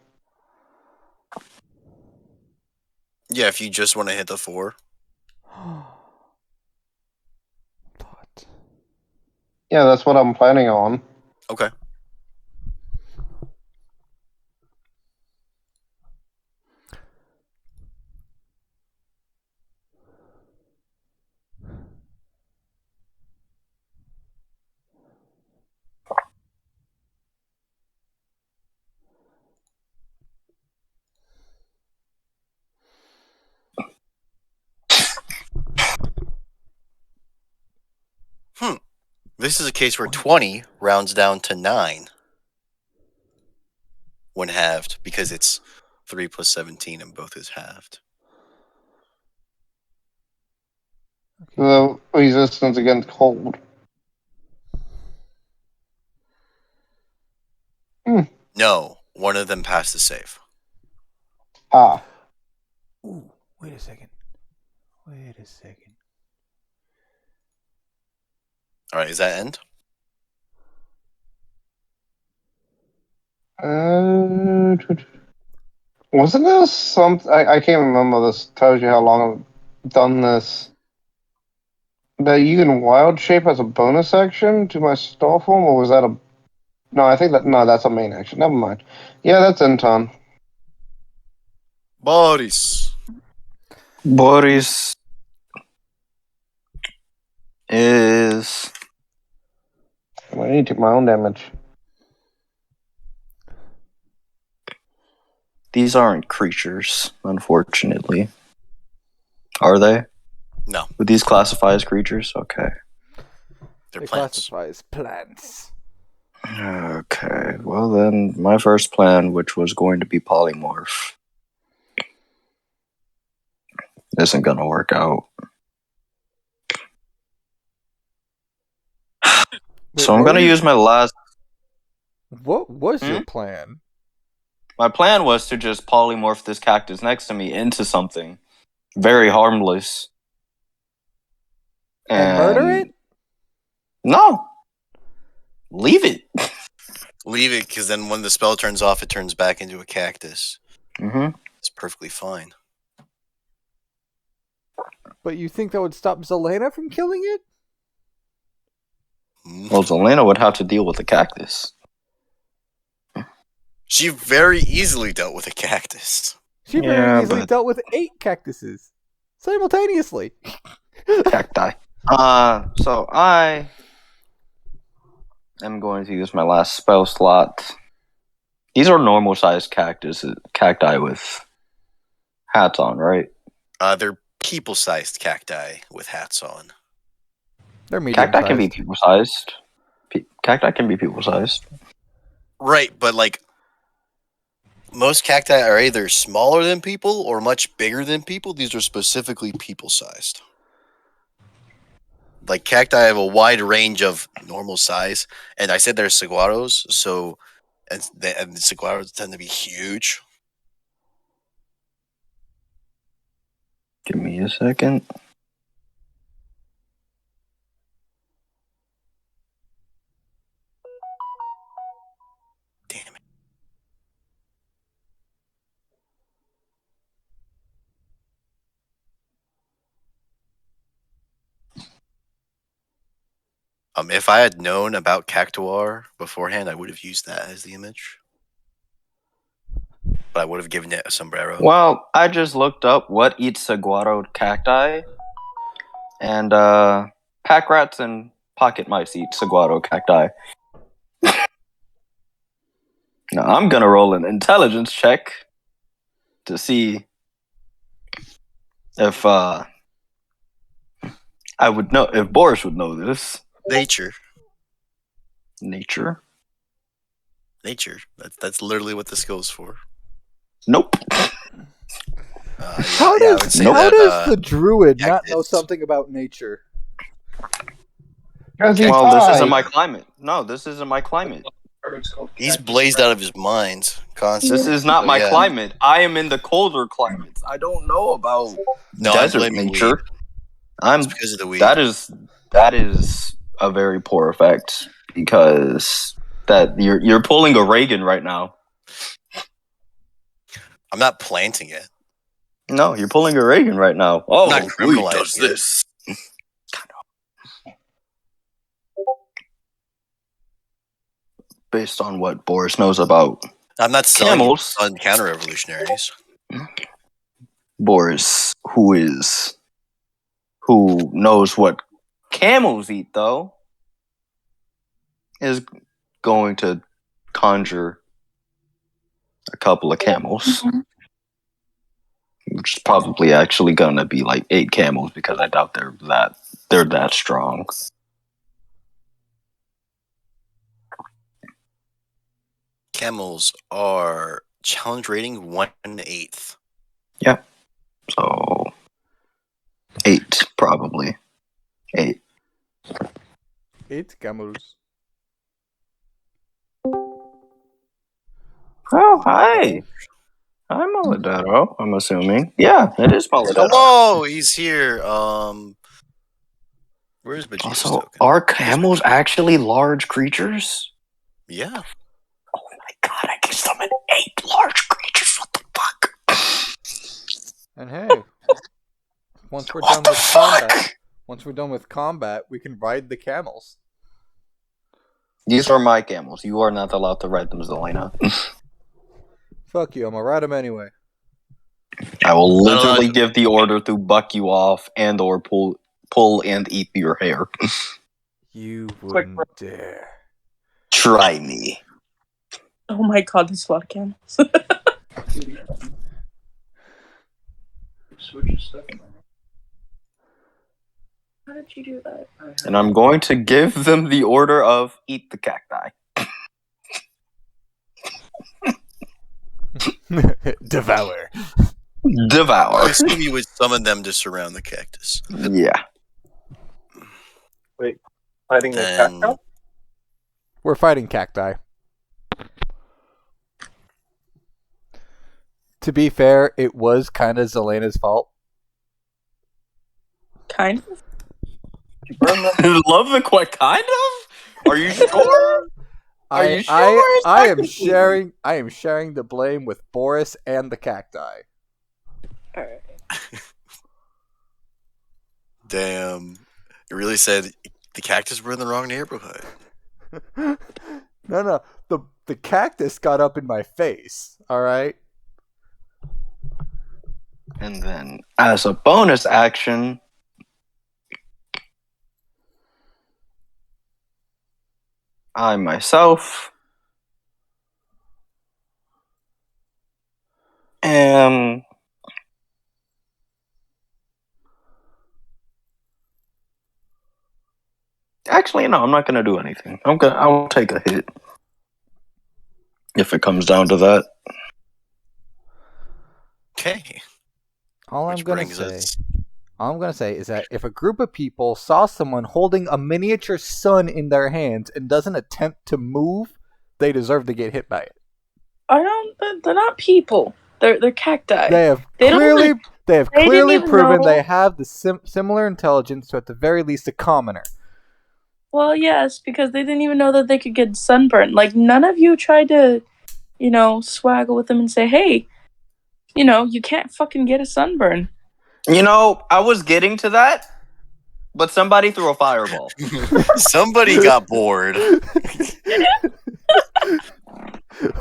Yeah, if you just want to hit the 4. Yeah, that's what I'm planning on. Okay. This is a case where 20 rounds down to 9 when halved, because it's 3 plus 17 and both is halved. The resistance against cold. No, one of them passed the save. Ah. Ooh, wait a second. All right, is that end? Wasn't this something? I can't remember. This tells you how long I've done this. That you can wild shape as a bonus action to my star form, or was that a? No, I think that's a main action. Never mind. Yeah, that's end turn. Boris is I need to take my own damage. These aren't creatures, unfortunately. Are they? No, Would these classify as creatures? Okay. they're They plants. classify as plants. Okay. Well, then, my first plan, which was going to be polymorph, isn't going to work out. Wait, So I'm what going to were you- use my last... What was your Hmm? plan? My plan was to just polymorph this cactus next to me into something very harmless. And murder it? No. Leave it. Leave it, because then when the spell turns off, it turns back into a cactus. Mm-hmm. It's perfectly fine. But you think that would stop Zelena from killing it? Well, Zelena would have to deal with the cactus. She very easily dealt with a cactus. She very Yeah, easily but- dealt with 8 cactuses simultaneously. Cacti. So I am going to use my last spell slot. These are normal sized cacti with hats on, right? They're people-sized cacti with hats on. They're medium Cacti can be sized. people sized. Cacti can be people sized. Right, but like most cacti are either smaller than people or much bigger than people. These are specifically people-sized. Like cacti have a wide range of normal size, and I said they're saguaros, so and the saguaros tend to be huge. Give me a second. Damn it! If I had known about cactuar beforehand, I would have used that as the image. But I would have given it a sombrero. Well, I just looked up what eats saguaro cacti, and pack rats and pocket mice eat saguaro cacti. Now I'm gonna roll an intelligence check to see if I would know, if Boris would know this. Nature. Nature? That's literally what the skill's for. Nope. How I does, would say how that, does the druid not know cactus. something about nature? Because he's Well, this isn't high. my climate. No, this isn't my climate. It's called He's cactus blazed rat. out of his mind constantly. This is not So, my yeah. climate. I am in the colder climates. I don't know about No, I'm desert blaming nature. weed. I'm It's because of the weed. that is a very poor effect because that you're pulling a Reagan right now. I'm not planting it. No, you're pulling a Reagan right now. Oh, not weed criminalizing does it. this. Based on what Boris knows about I'm not selling camels, it on counter-revolutionaries. Boris, who knows what camels eat, though, is going to conjure a couple of camels. Which is probably actually gonna be like 8 camels because I doubt they're that strong. Camels are challenge rating 1/8. So 8 probably. 8. 8 camels. Oh, hi. Hi, Molodero, I'm assuming. Yeah, it is Molodero. Hello, he's here. Where's Vegeta's Also, token? are camels actually large creatures? Yeah. Oh my god, I can summon 8 large creatures. What the fuck? And hey, once we're done What the with combat, fuck? once we're done with combat, we can ride the camels. These are my camels. You are not allowed to ride them, Zelena. Fuck you, I'm gonna ride them anyway. I will Not allowed literally to- give the order to buck you off and/or pull and eat your hair. You Quick wouldn't dare. Try me. Oh my god, there's a lot of camels. Switch stuff. How did you do that? And I'm going to give them the order of eat the cacti. Devour. Devour. I assume you would summon them to surround the cactus. Yeah. Fighting the Then- cactus? We're fighting cacti. To be fair, it was kind of Zelena's fault. Kind of. Love the kind of? Are you sure? Are you sure? I am Technically. sharing the blame with Boris and the cacti. Alright. Damn. It really said the cactus were in the wrong neighborhood. No. The cactus got up in my face. All right. And then, as a bonus action, I myself am actually no. I'm not gonna do anything. I'll take a hit if it comes down to that. Okay. All Which I'm gonna brings say. us. All I'm gonna say is that if a group of people saw someone holding a miniature sun in their hands and doesn't attempt to move, they deserve to get hit by it. I don't. They're not people. They're cacti. They have They don't clearly even- they have they didn't clearly even proven know- they have the similar intelligence to at the very least a commoner. Well, yes, because they didn't even know that they could get sunburned. Like, none of you tried to, swaggle with them and say, hey, you can't fucking get a sunburn. You know, I was getting to that, but somebody threw a fireball. Somebody got bored.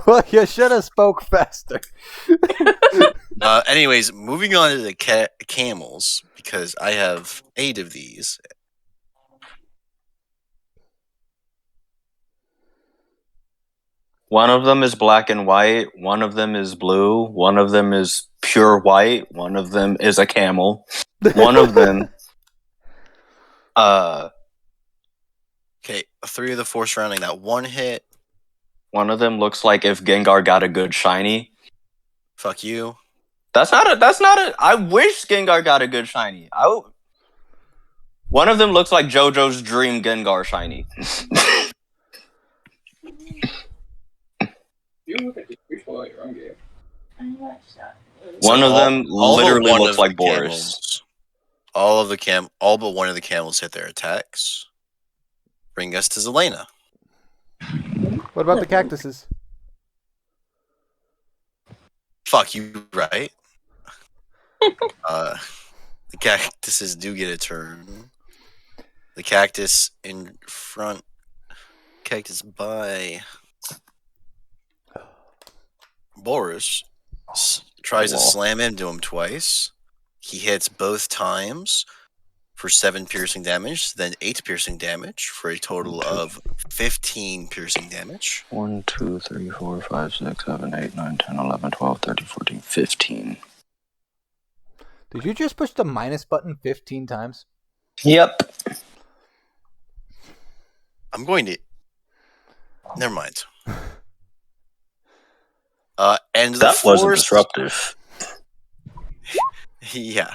Well, you should have spoke faster. Anyways, moving on to the camels, because I have 8 of these. One of them is black and white. One of them is blue. One of them is pure white. One of them is a camel. One of them, Okay, 3 of the 4 surrounding that one hit. one of them looks like if Gengar got a good shiny. Fuck you. That's not a. I wish Gengar got a good shiny. One of them looks like JoJo's dream Gengar shiny. You look at the baseball at your own game. One of them all but literally one looks of like the Boris. camels- all but one of the camels hit their attacks. Bring us to Zelena. What about the cactuses? Fuck you, right? The cactuses do get a turn. The cactus in front. Cactus by Boris tries to Wall. slam into him twice. He hits both times for 7 piercing damage, then 8 piercing damage for a total of 15 piercing damage. 1, 2, 3, 4, 5, 6, 7, 8, 9, 10, 11, 12, 13, 14, 15. Did you just push the minus button 15 times? Yep. I'm going to. Never mind. And the That wasn't force. disruptive. Yeah.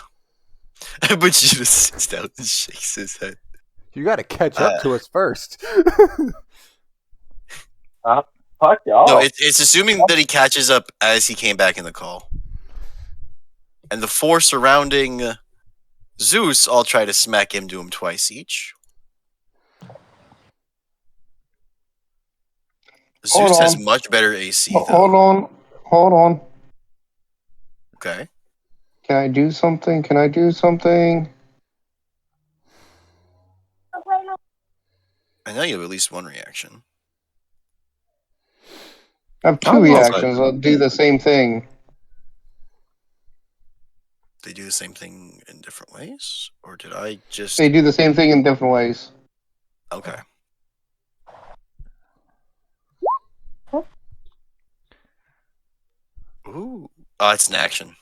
But she just sits down and shakes his head. You gotta catch up to us first. Fuck y'all. No, it's assuming that he catches up as he came back in the call. And the 4 surrounding Zeus all try to smack into him twice each. Hold Zeus has on. much better AC, Hold though. on. Okay. Can I do something? I know you have at least one reaction. I have 2 Oh, reactions. I'll do the same thing. They do the same thing in different ways? Or did I just... They do the same thing in different ways. Okay. Oh, it's an action.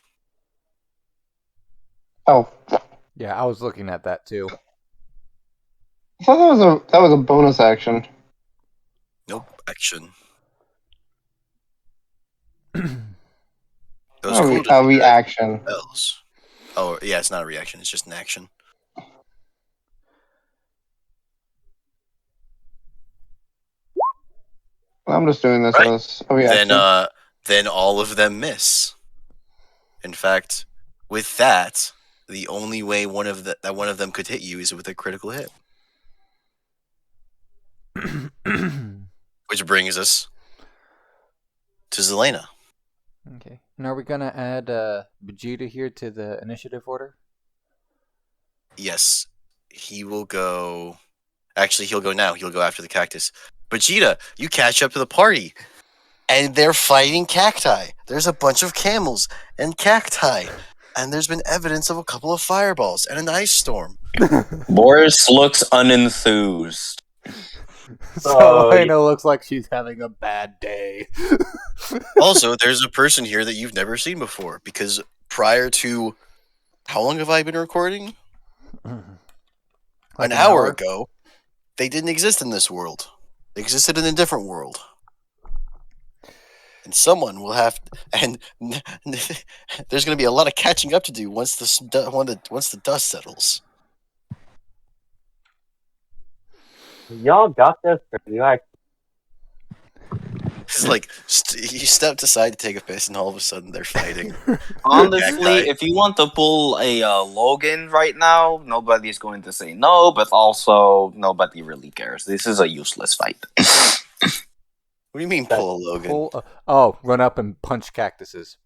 Oh, Yeah, I was looking at that too. I thought that was a bonus action. Nope, action. All It was cool to see A that reaction. spells. Oh, yeah, it's not a reaction. It's just an action. I'm just doing this Right. as a reaction. Then all of them miss. In fact, with that, the only way one of them could hit you is with a critical hit. Which brings us to Zelena. Okay. And are we gonna add Vegeta here to the initiative order? Yes, he will go. Actually, he'll go now. He'll go after the cactus. Vegeta, you catch up to the party, and they're fighting cacti. There's a bunch of camels and cacti, and there's been evidence of a couple of fireballs and an ice storm. Boris looks unenthused. So Elena looks like she's having a bad day. Also, there's a person here that you've never seen before, because prior to how long have I been recording? Like an hour ago, they didn't exist in this world. They existed in a different world. And someone will have, and there's going to be a lot of catching up to do once the dust settles. Y'all got this, or you actually? It's like you stepped aside to take a piss, and all of a sudden they're fighting. Honestly, if you want to pull a Logan right now, nobody's going to say no, but also nobody really cares. This is a useless fight. What do you mean pull a Logan? Run up and punch cactuses.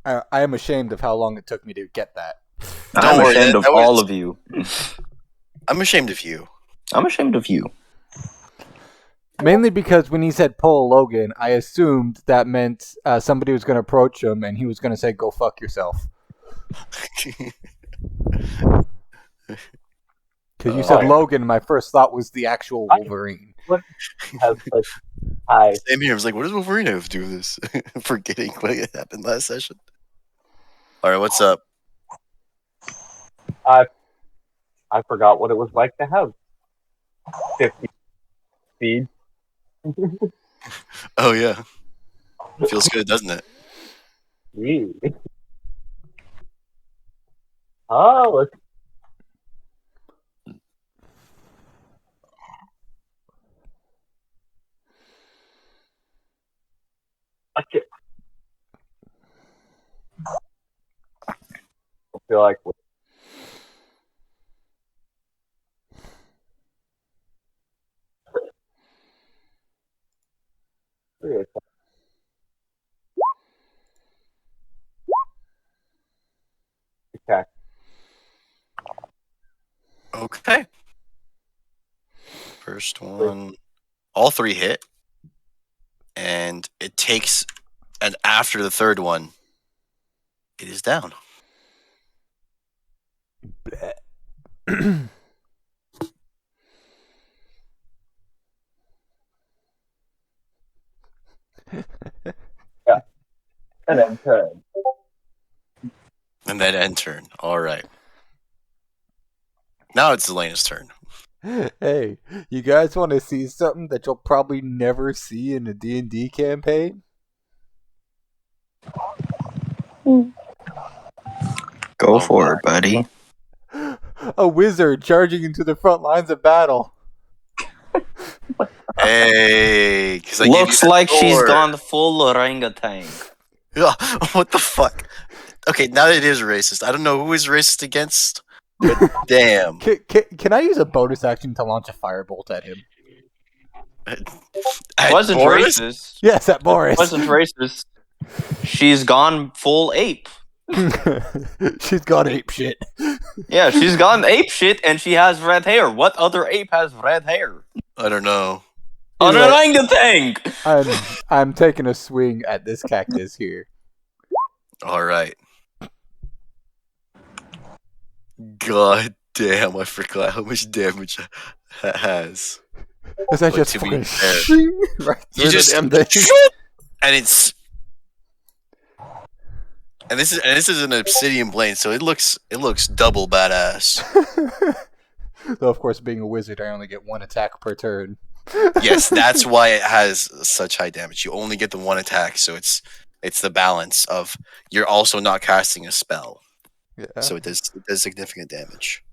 I am ashamed of how long it took me to get that. I'm ashamed of all of you. I'm ashamed of you. I'm ashamed of you. Mainly because when he said pull Logan, I assumed that meant somebody was going to approach him and he was going to say, "Go fuck yourself." Because you said Logan, my first thought was the actual Wolverine. Same here. I was like, what does Wolverine have to do with this? Forgetting what happened last session. Alright, what's up? I forgot what it was like to have 50 speed. Oh, yeah. Feels good, doesn't it? Yeah. Oh, let's... Okay. I feel like okay. Okay. First one. All three hit. And it takes... And after the third one, it is down. Yeah. And then turn. And then end turn. Alright. Now it's Elena's turn. Hey, you guys want to see something that you'll probably never see in a D&D campaign? Go for it, buddy. A wizard charging into the front lines of battle. Hey! Looks like she's gone full orangutan. What the fuck? Okay, now that it is racist, I don't know who is racist against, but damn. Can I use a bonus action to launch a firebolt at him? Wasn't Boris? racist. Yes, at Boris. Wasn't racist. She's gone full ape. She's gone ape shit. Yeah, she's gone ape shit and she has red hair. What other ape has red hair? I don't know. An orangutan! I'm taking a swing at this cactus here. Alright. God damn, I forgot how much damage that has. Is that But just to be fucking fair, shing right you through just the damn thing? and it's and this is an obsidian blade, so it looks double badass. Though, of course, being a wizard, I only get 1 attack per turn. Yes, that's why it has such high damage. You only get the 1 attack, so it's the balance of you're also not casting a spell, Yeah. so it does significant damage.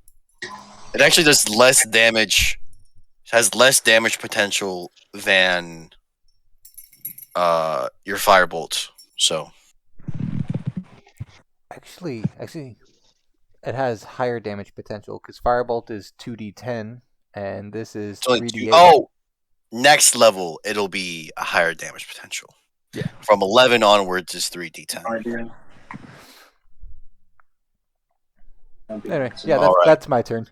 It actually does less damage, has less damage potential than your firebolt. So Actually, it has higher damage potential because Firebolt is 2d10 and this is it's only 3d8. oh, next level it'll be a higher damage potential. Yeah. From 11 onwards is 3d10. Idea. Anyway, yeah, All right. that's my turn.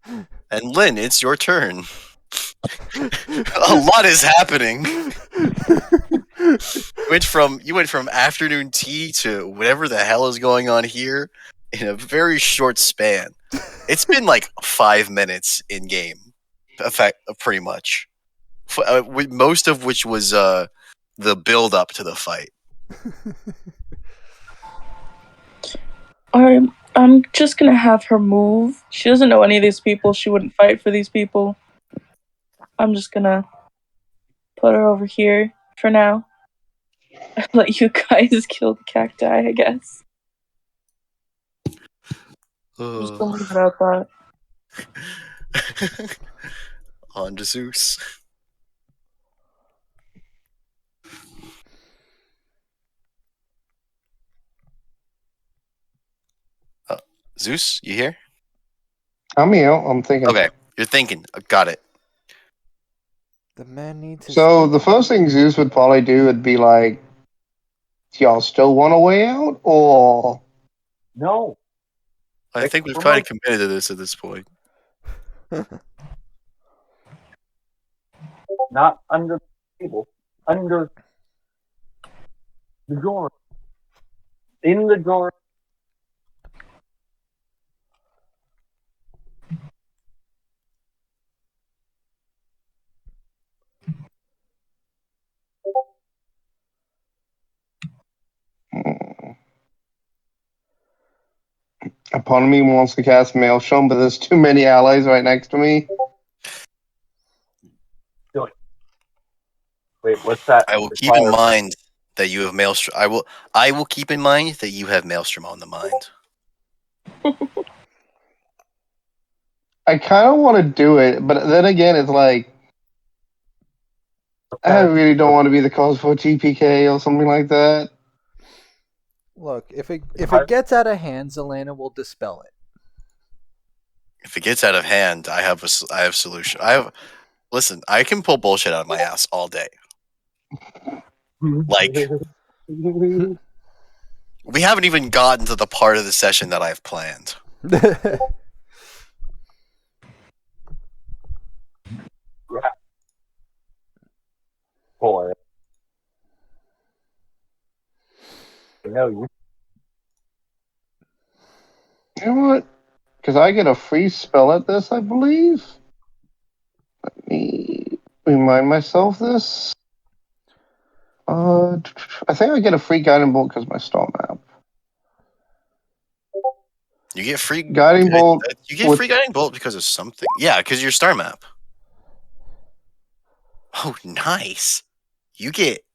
And Lynn, it's your turn. A lot is happening. You went from afternoon tea to whatever the hell is going on here in a very short span. It's been like 5 minutes in game, pretty much. Most of which was the build up to the fight. I'm just gonna have her move. She doesn't know any of these people. She wouldn't fight for these people. I'm just gonna put her over here for now. Let you guys kill the cacti, I guess. I'm just gonna leave it at that. On to Zeus. Zeus, you here? I'm here. I'm thinking. Okay, you're thinking. Got it. The man needs his So the first thing Zeus would probably do would be like, do y'all still want a way out, or No. I think we've kind of committed to this at this point. Not under the table. Under the door. In the door. a part of me wants to cast Maelstrom, but there's too many allies right next to me. Wait, what's that? I will keep in mind that you have Maelstrom. I will keep in mind that you have Maelstrom on the mind. I kind of want to do it, but then again, it's like I really don't want to be the cause for TPK or something like that. Look, if it gets out of hand, Zelana will dispel it. If it gets out of hand, I have solution. Listen, I can pull bullshit out of my ass all day. Like, we haven't even gotten to the part of the session that I've planned. Boy. No, you. You know what? Because I get a free spell at this, I believe. Let me remind myself this. I think I get a free guiding bolt because of my star map. You get free Guiding bolt. You get free guiding bolt because of something. Yeah, because of your star map. Oh, nice. You get.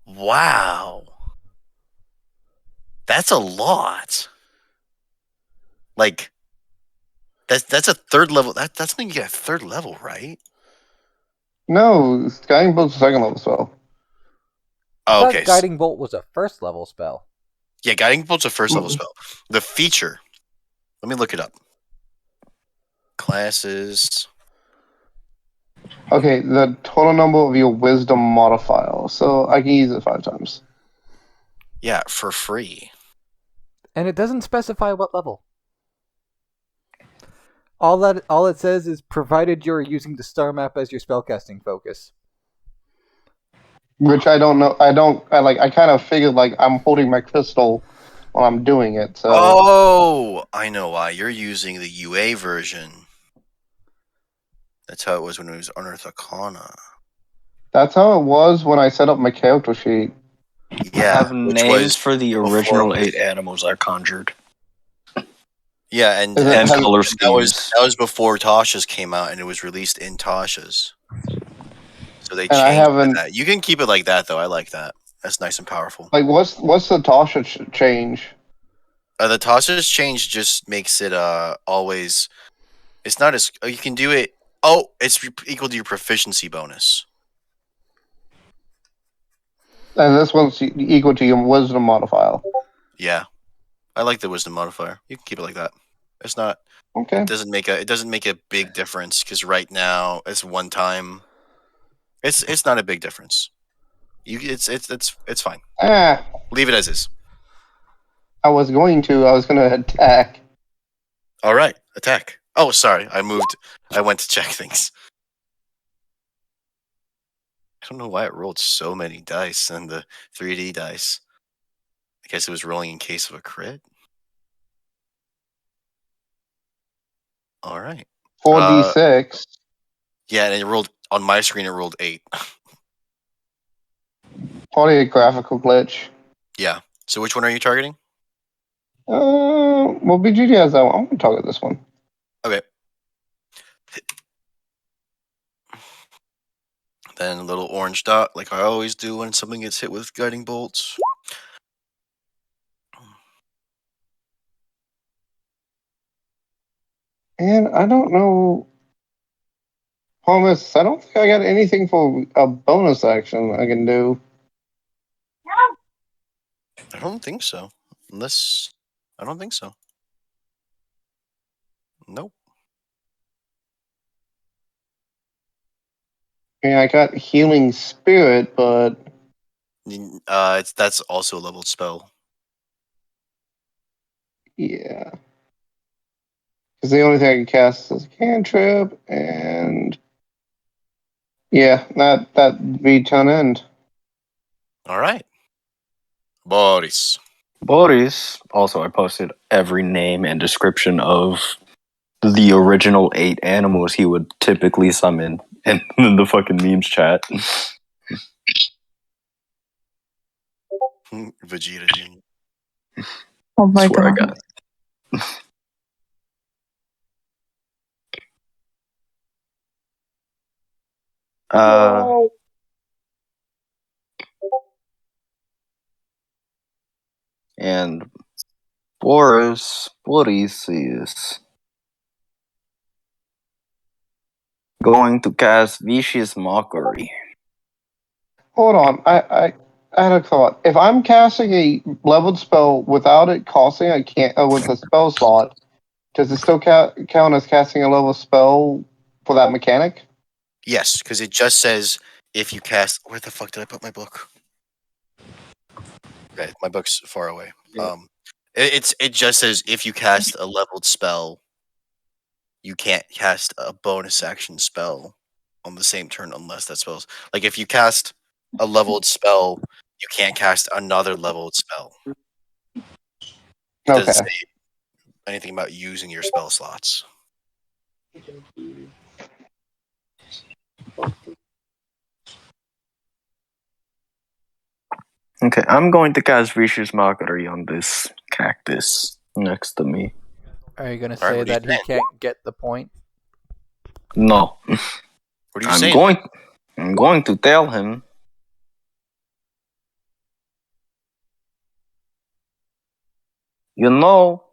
Wow. That's a lot. Like, that's a third level. That's something you get at third level, right? No, guiding bolt's a second level spell. Oh, okay. Guiding Bolt was a first level spell. Yeah, Guiding Bolt's a first level spell. The feature. Let me look it up. Classes. Okay, the total number of your wisdom modifier. So I can use it 5 times. Yeah, for free. And it doesn't specify what level. All it says is provided you're using the star map as your spellcasting focus. Which I don't know. I kind of figured like I'm holding my crystal while I'm doing it. So. Oh, I know why. You're using the UA version. That's how it was when it was Unearth Arcana. That's how it was when I set up my character sheet. I Yeah, have which names was for the before- original 8 animals I conjured. Yeah, and, Is it- And has- color that was schemes. that was before Tasha's came out, and it was released in Tasha's. So they And I changed haven't- that. You can keep it like that, though. I like that. That's nice and powerful. Like, what's the Tasha change? The Tasha's change just makes it always. It's not as you can do it. Oh, it's equal to your proficiency bonus. And this one's equal to your wisdom modifier. Yeah, I like the wisdom modifier. You can keep it like that. It's not. Okay. It doesn't make a big difference because right now it's one time. It's not a big difference. It's fine. Ah, Leave it as is. I was going to attack. All right, attack. Oh, sorry, I moved. I went to check things. I don't know why it rolled so many dice and the 3D dice. I guess it was rolling in case of a crit. All right. 4d6. Yeah, and it rolled on my screen. It rolled 8. Probably a graphical glitch. Yeah. So which one are you targeting? Well, BGD has that one. I'm going to target this one. Okay. Then a little orange dot, like I always do when something gets hit with guiding bolts. And I don't know. Thomas, I don't think I got anything for a bonus action I can do. I don't think so. Unless I don't think so. Nope. I mean, I got healing spirit, but That's also a leveled spell. yeah. Because the only thing I can cast is a cantrip, and yeah, that beat on end. All right. Boris. Boris. Also, I posted every name and description of the original 8 animals he would typically summon in the fucking memes chat. Vegeta Jr. Oh my Swear I god. got it. And Boris is going to cast Vicious Mockery. Hold on, I had a thought. If I'm casting a leveled spell without it costing a with a spell slot, does it still count as casting a level spell for that mechanic? Yes, because it just says if you cast. Where the fuck did I put my book? Okay, my book's far away. It just says if you cast a leveled spell, you can't cast a bonus action spell on the same turn unless that spell's like if you cast a leveled spell, you can't cast another leveled spell. It doesn't Okay. say anything about using your spell slots. Okay, I'm going to cast Vicious Mockery on this cactus next to me. Are you gonna All right, say what are you that he saying? can't get the point? No. What are you I'm saying? going to tell him you know,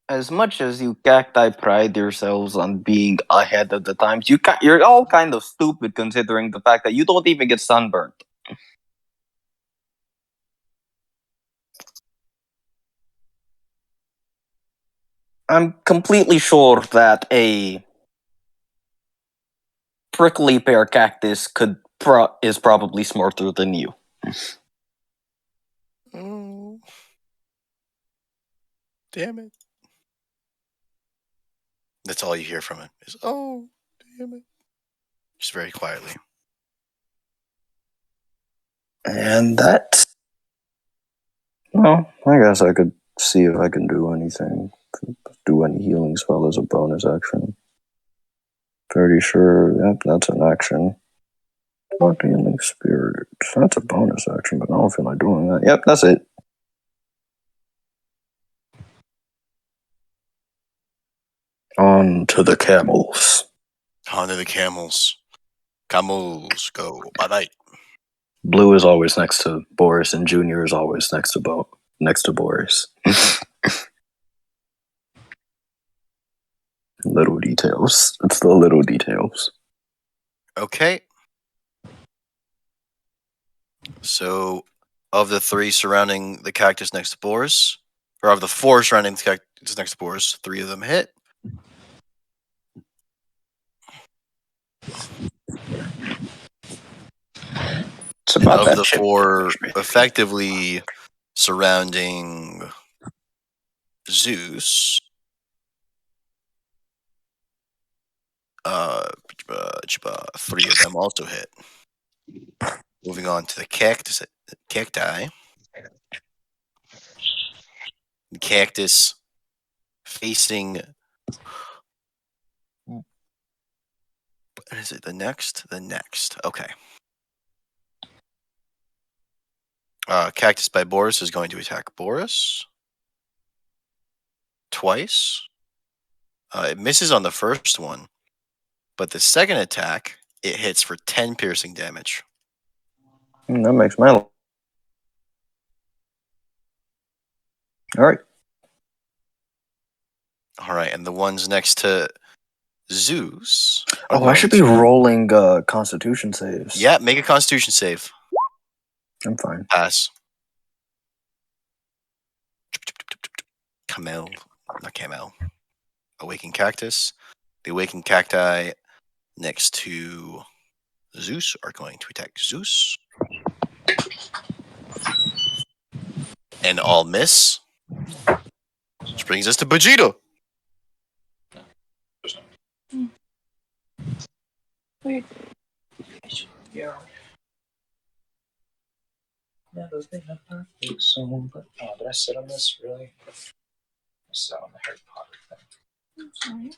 as much as you cacti pride yourselves on being ahead of the times, you're all kind of stupid considering the fact that you don't even get sunburned. I'm completely sure that a prickly pear cactus is probably smarter than you. Oh, damn it! That's all you hear from him is "Oh, damn it!" Just very quietly. And that, well, I guess I could see if I can do anything. Do any healing spell as a bonus action. Pretty sure that's an action. What healing spirit? That's a bonus action, but I don't feel like doing that. Yep, that's it. On to the camels. Onto the camels. Camels go. Bye bye. Blue is always next to Boris, and Junior is always next to Boris. Little details. It's the little details. Okay. So, of the 3 surrounding the cactus next to Boris, or of the 4 surrounding the cactus next to Boris, 3 of them hit. It's And about of that the chip 4 damage, man. effectively surrounding Zeus, 3 of them also hit. Moving on to the cacti. The cactus facing. Is it the next? The next. Okay. Cactus by Boris is going to attack Boris twice. It misses on the first one, but the second attack, it hits for 10 piercing damage. That makes my. All right. All right, and the ones next to Zeus. Oh, I should be rolling Constitution saves. Yeah, make a Constitution save. I'm fine. Pass. Camel, not Camel. Awakened Cactus. The Awakened Cacti next to Zeus are going to attack Zeus. And all miss. Which brings us to Vegeta. Wait. Yeah. Yeah, those things are perfect. So, but did I sit on this really? I sat on the Harry Potter thing. I'm sorry.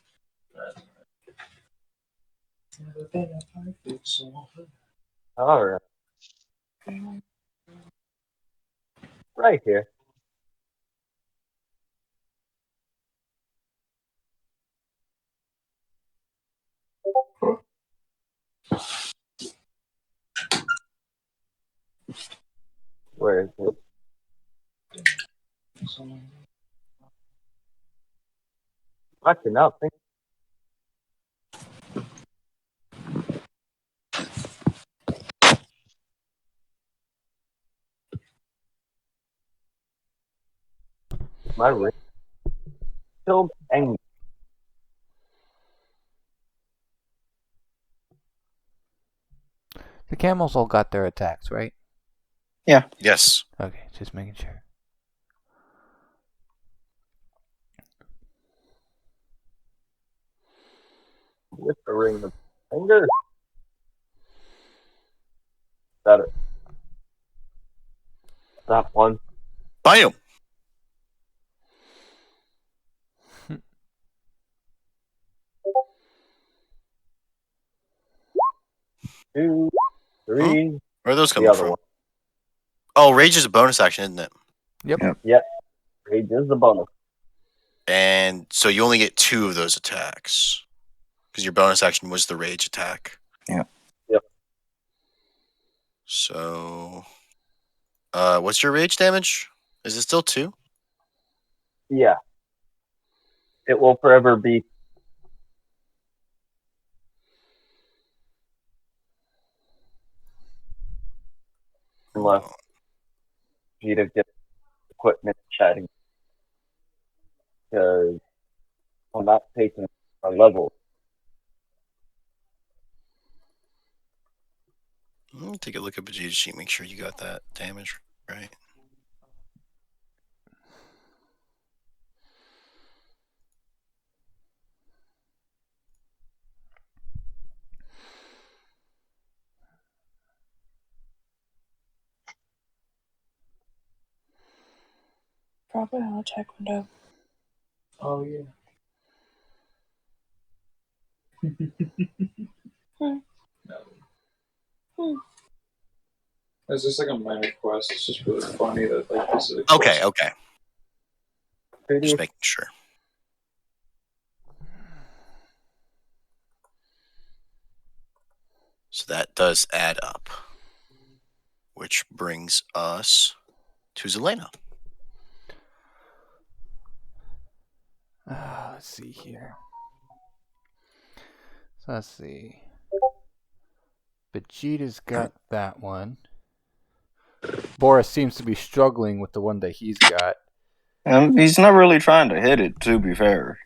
Yeah, those things are perfect. So, Alright. Right here. Where is it? Watching out. My ring still angry. The camels all got their attacks, right? Yes. Okay, just making sure. With the ring of finger. Got it. That one. Bam! 2, 3. Where are those The coming other from? one. Oh, Rage is a bonus action, isn't it? Yep. Rage is the bonus. And so you only get 2 of those attacks. Because your bonus action was the Rage attack. Yeah. Yep. So, what's your Rage damage? Is it still 2? Yeah. It will forever be. Unless Vegeta gets equipment chatting. Because I'm not taking a level. Let me take a look at Vegeta's sheet, make sure you got that damage right. Probably on a check window. Oh yeah. Hmm. No. Hmm. It's just like a minor quest. It's just really funny that like this is a Okay, quest. okay. Just making sure. So that does add up, which brings us to Zelena. Let's see here. So let's see. Vegeta's got that one. Boris seems to be struggling with the one that he's got. He's not really trying to hit it, to be fair.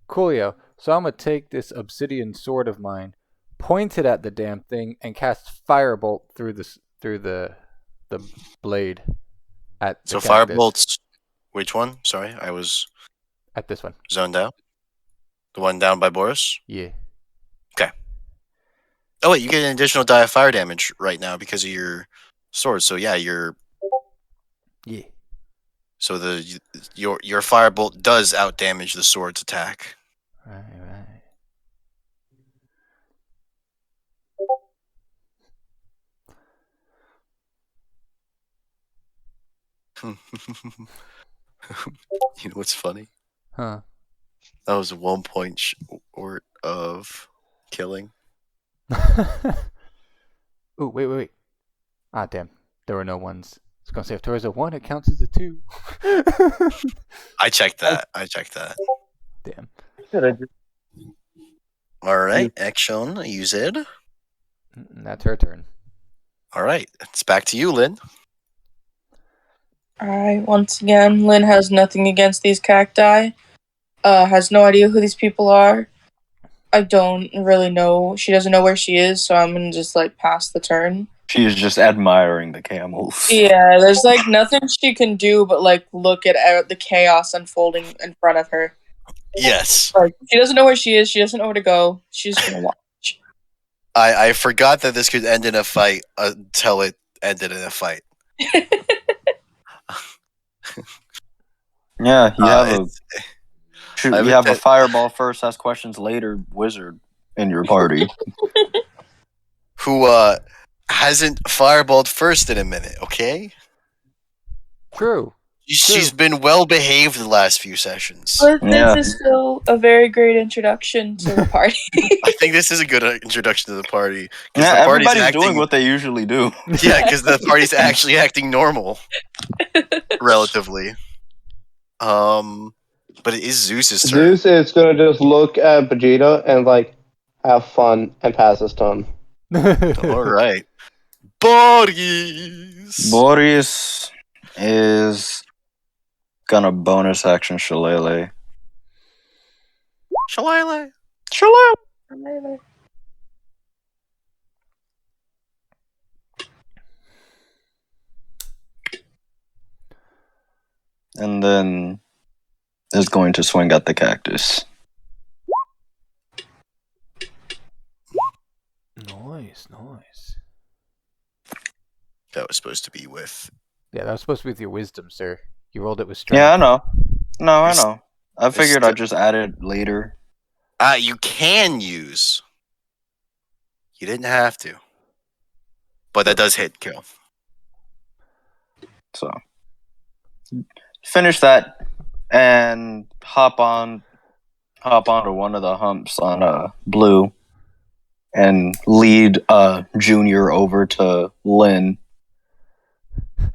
Coolio. So I'm gonna take this obsidian sword of mine, point it at the damn thing, and cast firebolt through the blade at the So cactus. firebolts. Which one? Sorry, I was At this one. zoned out. The one down by Boris. Yeah. Oh wait, you get an additional die of fire damage right now because of your sword. So yeah, Yeah. so your firebolt does outdamage the sword's attack. Right. You know what's funny? Huh. That was 1 point short of killing. Ooh, wait. Ah, damn. There were no ones. I was gonna say if there was a 1, it counts as a 2. I checked that. Damn. All right, action. You said. That's her turn. All right, it's back to you, Lynn. Alright, once again, Lynn has nothing against these cacti. Has no idea who these people are. I don't really know. She doesn't know where she is, so I'm gonna just like pass the turn. She is just admiring the camels. Yeah, there's like nothing she can do but like look at the chaos unfolding in front of her. Yes, Like she doesn't know where she is. She doesn't know where to go. She's just gonna watch. I forgot that this could end in a fight until it ended in a fight. Yeah, you have I you have a fireball first, ask questions later wizard in your party. Who hasn't fireballed first in a minute, okay? True. She's been well behaved the last few sessions. But Yeah. this is still a very great introduction to the party. I think this is a good introduction to the party. Yeah, the party's everybody's acting, doing what they usually do. Yeah, because the party's actually acting normal, relatively. But it is Zeus's turn. Zeus is gonna just look at Vegeta and like have fun and pass his turn. All right, Boris. Boris is gonna bonus action Shillelagh. Shillelagh. And then is going to swing at the cactus. Nice. That was supposed to be with. Yeah, that was supposed to be with your wisdom, sir. You rolled it with strength. Yeah, I know. No, I It's- know. I figured I'd just add it later. You can use. You didn't have to. But that does hit kill. So finish that and hop onto one of the humps on Blue and lead Junior over to Lynn.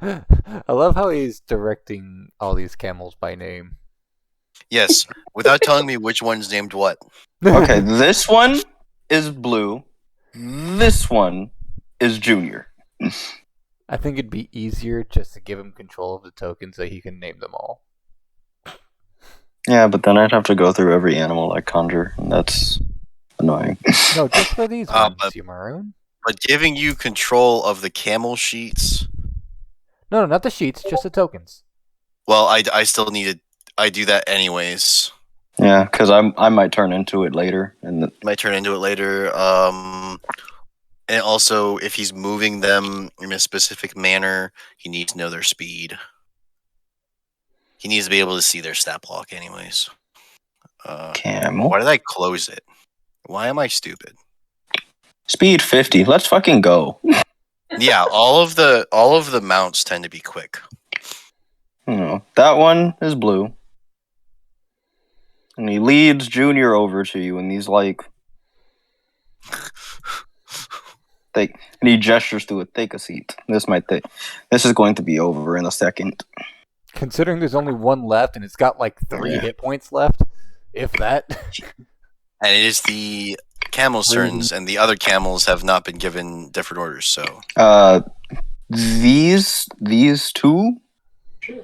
I love how he's directing all these camels by name. Yes, without telling me which one's named what. Okay, this one is Blue. This one is Junior. I think it'd be easier just to give him control of the tokens so he can name them all. Yeah, but then I'd have to go through every animal I conjure, and that's annoying. No, just for these ones, but- you maroon. But giving you control of the camel sheets. No, not the sheets, just the tokens. Well, I still needed. I do that anyways. Yeah, because I might turn into it later, and Might turn into it later. And also, if he's moving them in a specific manner, he needs to know their speed. He needs to be able to see their stat block, anyways. Camel. Why did I close it? Why am I stupid? Speed 50. Let's fucking go. Yeah, all of the mounts tend to be quick. That one is blue. And he leads Junior over to you, and he's like... and he gestures to it. Take a seat. This is going to be over in a second. Considering there's only one left and it's got like 3 hit points left, if that. And it is the camels' turns, and the other camels have not been given different orders. So these two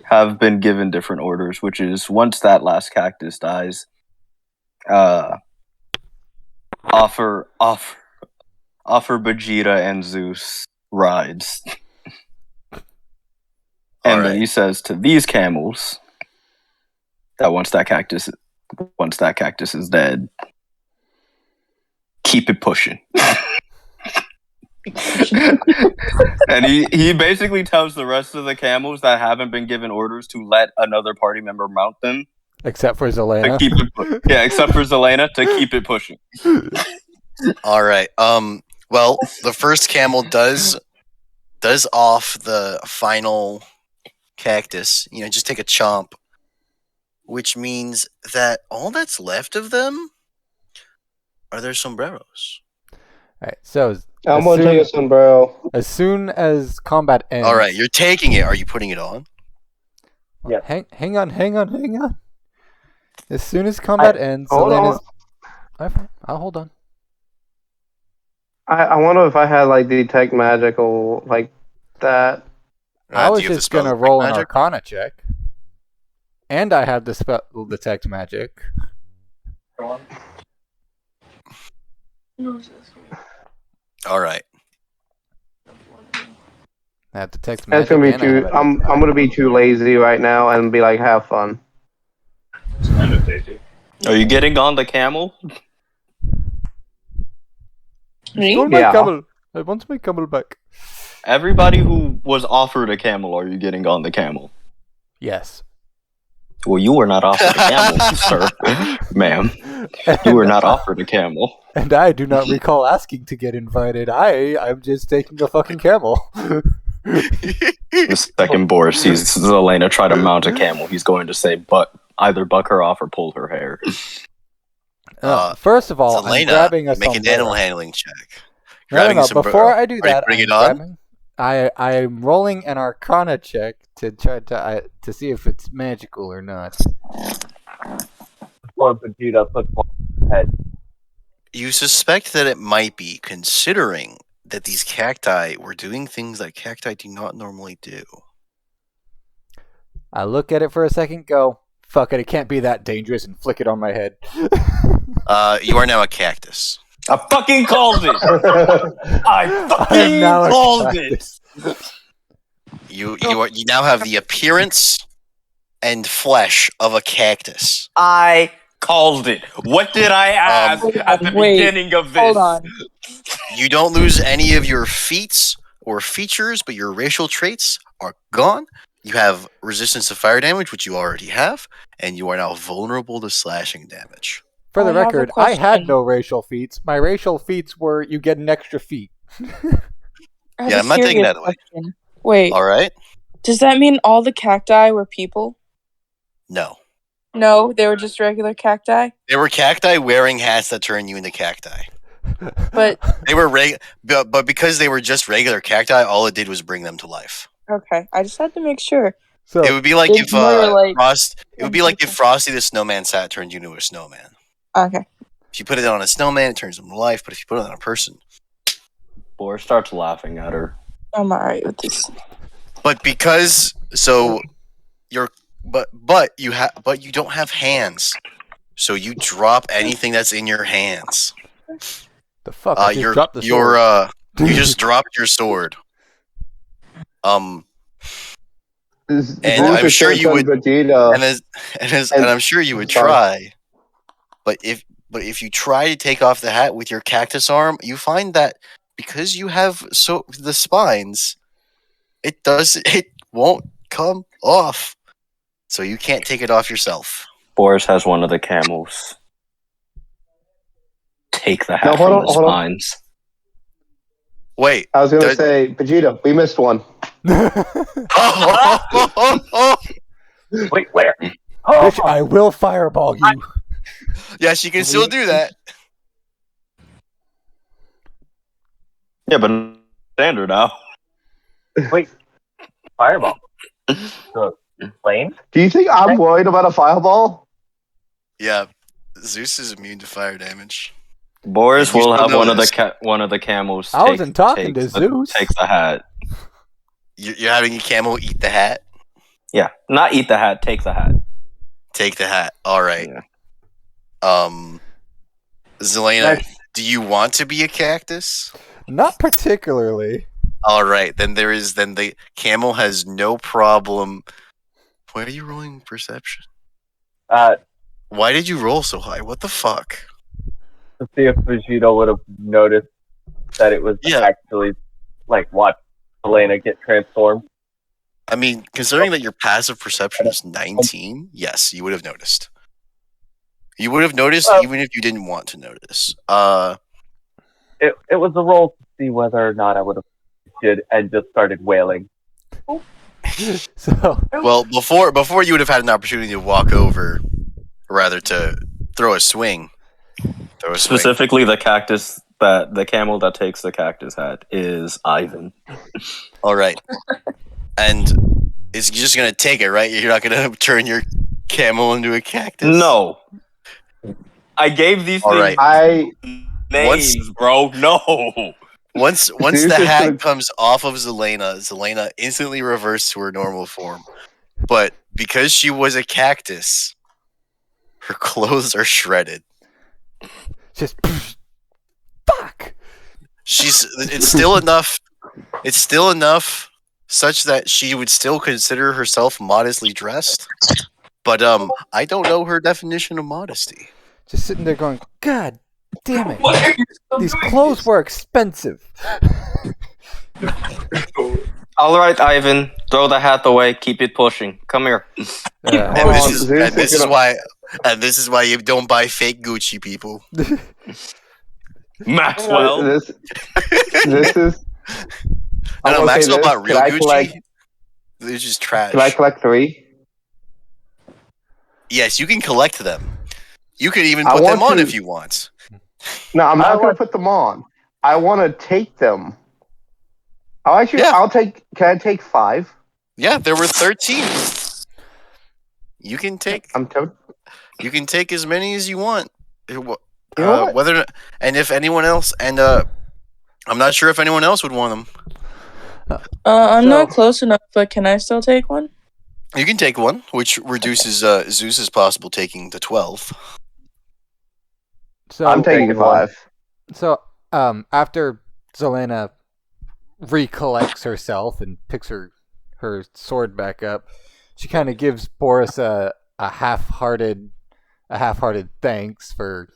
have been given different orders, which is once that last cactus dies, offer Vegeta and Zeus rides. And then he says to these camels that once that cactus is dead, keep it pushing. And he basically tells the rest of the camels that haven't been given orders to let another party member mount them. Except for Zelena. Except for Zelena, to keep it pushing. All right. Well, the first camel does off the final cactus. Just take a chomp, which means that all that's left of them are their sombreros. Alright, so I'm gonna take a sombrero. as soon as combat ends. All right, you're taking it. Are you putting it on? Yeah. Hang on. As soon as combat ends, Zelena's... I'll hold on. I wonder if I had like detect magical like that. I was Do you have just the spell gonna detect roll an magic? Arcana check, and I have the spell detect magic. All right. That detects That's magic. gonna be and I have too. it I'm gonna be too lazy right now and be like, have fun. Are you getting on the camel? Stole my camel. I want my camel back. Everybody who was offered a camel, are you getting on the camel? Yes. Well, you were not offered a camel, sir. Ma'am. You were not offered a camel. And I do not recall asking to get invited. I'm just taking a fucking camel. The second Boris sees Zelena try to mount a camel, he's going to say, but either buck her off or pull her hair. First of all, I'm Zelena, grabbing a make an sombrero. animal handling check. No. sombrero. Before I do that, bring I'm it on? grabbing. I'm rolling an Arcana check to try to see if it's magical or not. Or Vegeta puts one on his head. You suspect that it might be, considering that these cacti were doing things that cacti do not normally do. I look at it for a second, go, fuck it can't be that dangerous, and flick it on my head. You are now a cactus. I fucking called it! I fucking now called it! You now have the appearance and flesh of a cactus. I called it. What did I ask at the beginning of this? Hold on. You don't lose any of your feats or features, but your racial traits are gone. You have resistance to fire damage, which you already have, and you are now vulnerable to slashing damage. For the I have a record, I had question. no racial feats. My racial feats were you get an extra feat. I have Yeah, a I'm not taking serious that away. question. Wait, All right? does that mean all the cacti were people? No. No, they were just regular cacti. They were cacti wearing hats that turn you into cacti. But They were but because they were just regular cacti, all it did was bring them to life. okay, I just had to make sure. So It would be like It's if more like- It would be like if Frosty the Snowman's hat turned you into a snowman. Okay. If you put it on a snowman, it turns them to life. But if you put it on a person, Boris starts laughing at her. I'm alright with this. but because you're you don't have hands, so you drop anything that's in your hands. the fuck? I just dropped the you sword. just dropped your sword. And Bruce I'm sure you would. Vegeta. And I'm sure you would try. But if you try to take off the hat with your cactus arm, you find that because you have the spines, it won't come off. so you can't take it off yourself. Boris has one of the camels. Take the hat No, hold from on, the hold on. spines. Wait. I was gonna Does- say, Vegeta, we missed one. Wait, where? Bitch, I will fireball you. Yes, you can still do that. Yeah, but standard now. Wait, fireball. The flame? Do you think I'm worried about a fireball? Yeah, Zeus is immune to fire damage. Boris You will still have know one of this. the camels. I wasn't talking to Zeus. Takes the hat. You're having a camel eat the hat? Yeah, not eat the hat. Take the hat. Take the hat. All right. Yeah. Zelena, do you want to be a cactus? Not particularly. All right, then the camel has no problem. Why are you rolling perception? Why did you roll so high? What the fuck? To see if Vegeta would have noticed that it was actually, like, watch Elena get transformed. I mean, considering that your passive perception is 19, yes, you would have noticed. You would have noticed even if you didn't want to notice. It was a roll to see whether or not I would have did and just started wailing. So Well, before you would have had an opportunity to walk over, or rather to throw a swing. Specifically, the camel that takes the cactus hat is Ivan. All right, and you're just gonna take it, right? You're not gonna turn your camel into a cactus. No, I gave these All things right. names, bro. No. Once Zeus the is hat gonna- comes off of Zelena instantly reverts to her normal form. But because she was a cactus, her clothes are shredded. just fuck. It's still enough. It's still enough such that she would still consider herself modestly dressed. But I don't know her definition of modesty. Just sitting there going, God damn it. These clothes were expensive. All right, Ivan, throw the hat away. Keep it pushing. Come here. And Hold this on, is Zeus and this is is gonna- why you don't buy fake Gucci, people. Maxwell. This is. I know I'm gonna say Maxwell this. bought real Can I Gucci. collect? They're just trash. Can I collect 3? Yes, you can collect them. You could even I put them want on to- if you want. No, I'm I not gonna want- put them on. I want to take them. I'll actually. Yeah. I'll take. Can I take 5? Yeah, there were 13. You can take you can take as many as you want. You know what? Whether and if anyone else I'm not sure if anyone else would want them. I'm not close enough, but can I still take one? You can take one, which reduces Zeus's possible taking to 12. So I'm taking taking one. 5. So, after Zelena recollects herself and picks her sword back up, she kind of gives Boris a half-hearted thanks for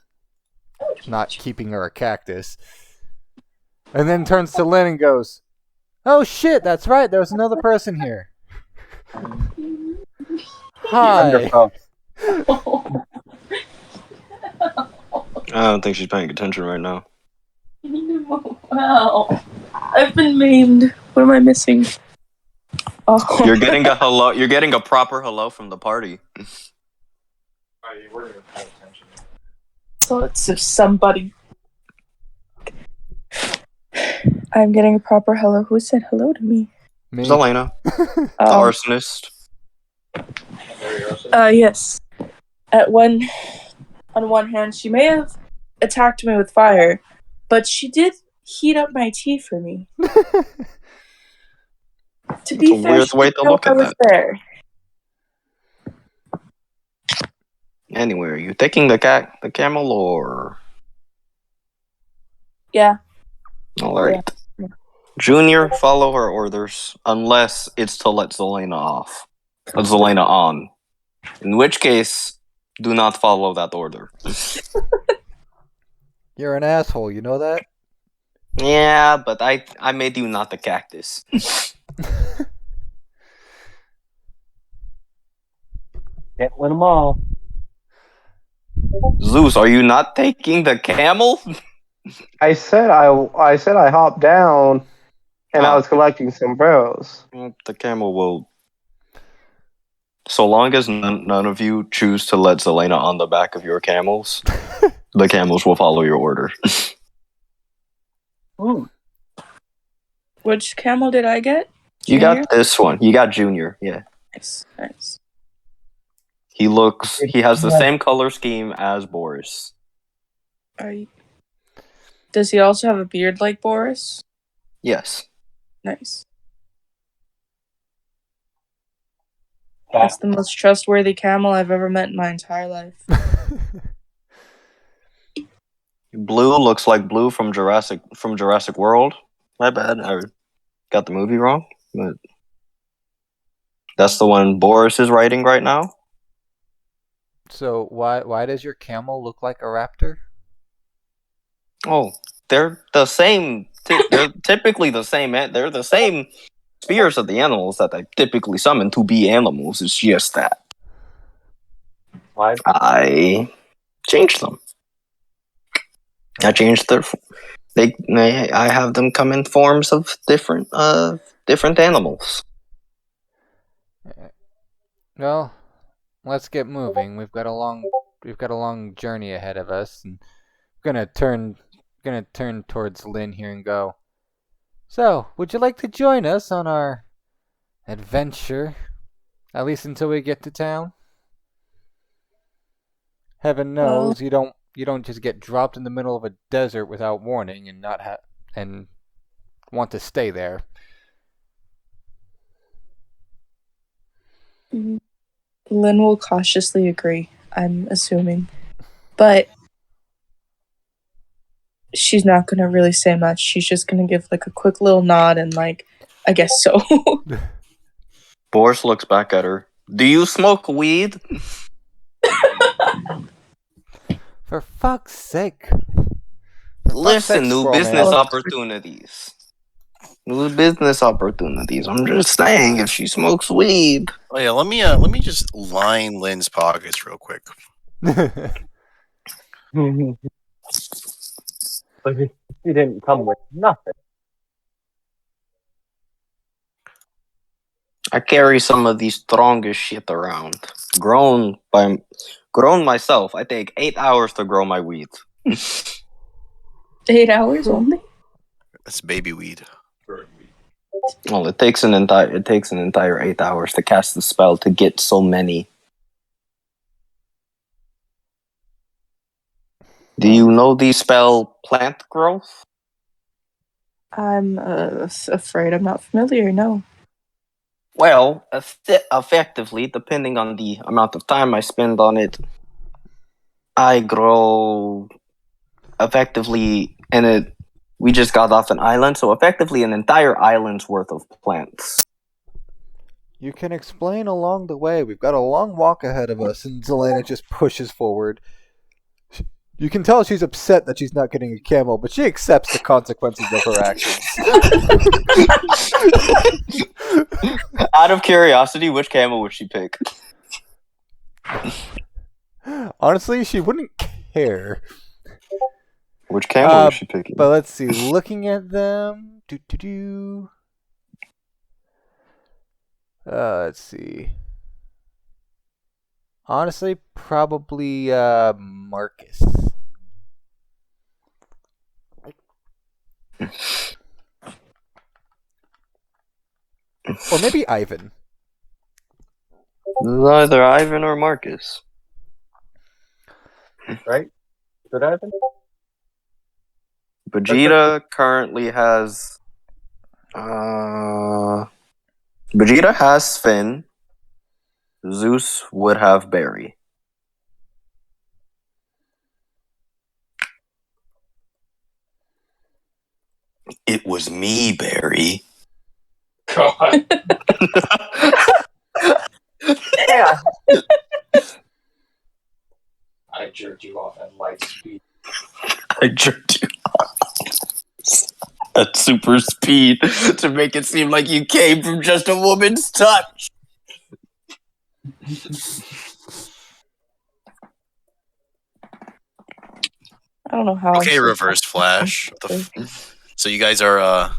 not keeping her a cactus, and then turns to Lynn and goes, "Oh shit, that's right. There was another person here. Hi." Wonderful. I don't think she's paying attention right now. Wow. I've been maimed. What am I missing? Oh. You're getting a hello. You're getting a proper hello from the party. So it's if somebody. I'm getting a proper hello. Who said hello to me? Me. Zelena, the Oh. arsonist. Yes. On one hand, she may have attacked me with fire, but she did heat up my tea for me. To be It's a fair, weird she way didn't to know look I at was that. there. Anyway, are you taking the camel or? Yeah. All right. Junior, follow her orders, unless it's to let Zelena off. Let Zelena on. In which case, do not follow that order. You're an asshole. You know that? Yeah, but I made you not the cactus. Can't win them all. Zeus, are you not taking the camel? I said I hopped down and I Oh. was collecting sombreros. The camel will. So long as none of you choose to let Zelena on the back of your camels, the camels will follow your order. Which camel did I get? You Junior? got this one. You got Junior, yeah. Nice. He has the same color scheme as Boris. Does he also have a beard like Boris? Yes. Nice. That's the most trustworthy camel I've ever met in my entire life. Blue looks like Blue from Jurassic World. My bad. I got the movie wrong, but that's the one Boris is writing right now. So why does your camel look like a raptor? Oh, they're the same. They're typically the same. They're the same spirits of the animals that I typically summon to be animals. It's just that I changed them. I changed their. I have them come in forms of different animals. Well, let's get moving. We've got a long journey ahead of us, and I'm gonna turn towards Lynn here and go. So, would you like to join us on our adventure, at least until we get to town? Heaven knows you don't just get dropped in the middle of a desert without warning and and want to stay there. Lynn will cautiously agree, I'm assuming. But she's not going to really say much. She's just going to give like a quick little nod and like, I guess so. Boris looks back at her. Do you smoke weed? For fuck's sake. Listen, new business opportunities. New business opportunities. I'm just saying, if she smokes weed. Oh yeah, let me just line Lynn's pockets real quick. But he didn't come with nothing. I carry some of the strongest shit around. Grown myself. I take 8 hours to grow my weed. 8 hours only? That's baby weed. Well, it takes an entire 8 hours to cast the spell to get so many. Do you know the spell plant growth? I'm afraid I'm not familiar, no. Well, effectively, depending on the amount of time I spend on it, I grow effectively, and we just got off an island, so effectively an entire island's worth of plants. You can explain along the way. We've got a long walk ahead of us, and Zelena just pushes forward. You can tell she's upset that she's not getting a camel, but she accepts the consequences of her actions. Out of curiosity, which camel would she pick? Honestly, she wouldn't care. Which camel was she picking? But let's see. Looking at them. Let's see. Honestly, probably Marcus. Or maybe Ivan. Either Ivan or Marcus. Right? Is it Ivan? Vegeta currently has... Vegeta has Finn. Zeus would have Barry. It was me, Barry. God. Yeah. I jerked you off at light speed. I jerked you off at super speed to make it seem like you came from just a woman's touch. I don't know how. Okay, Reverse Flash. So you guys are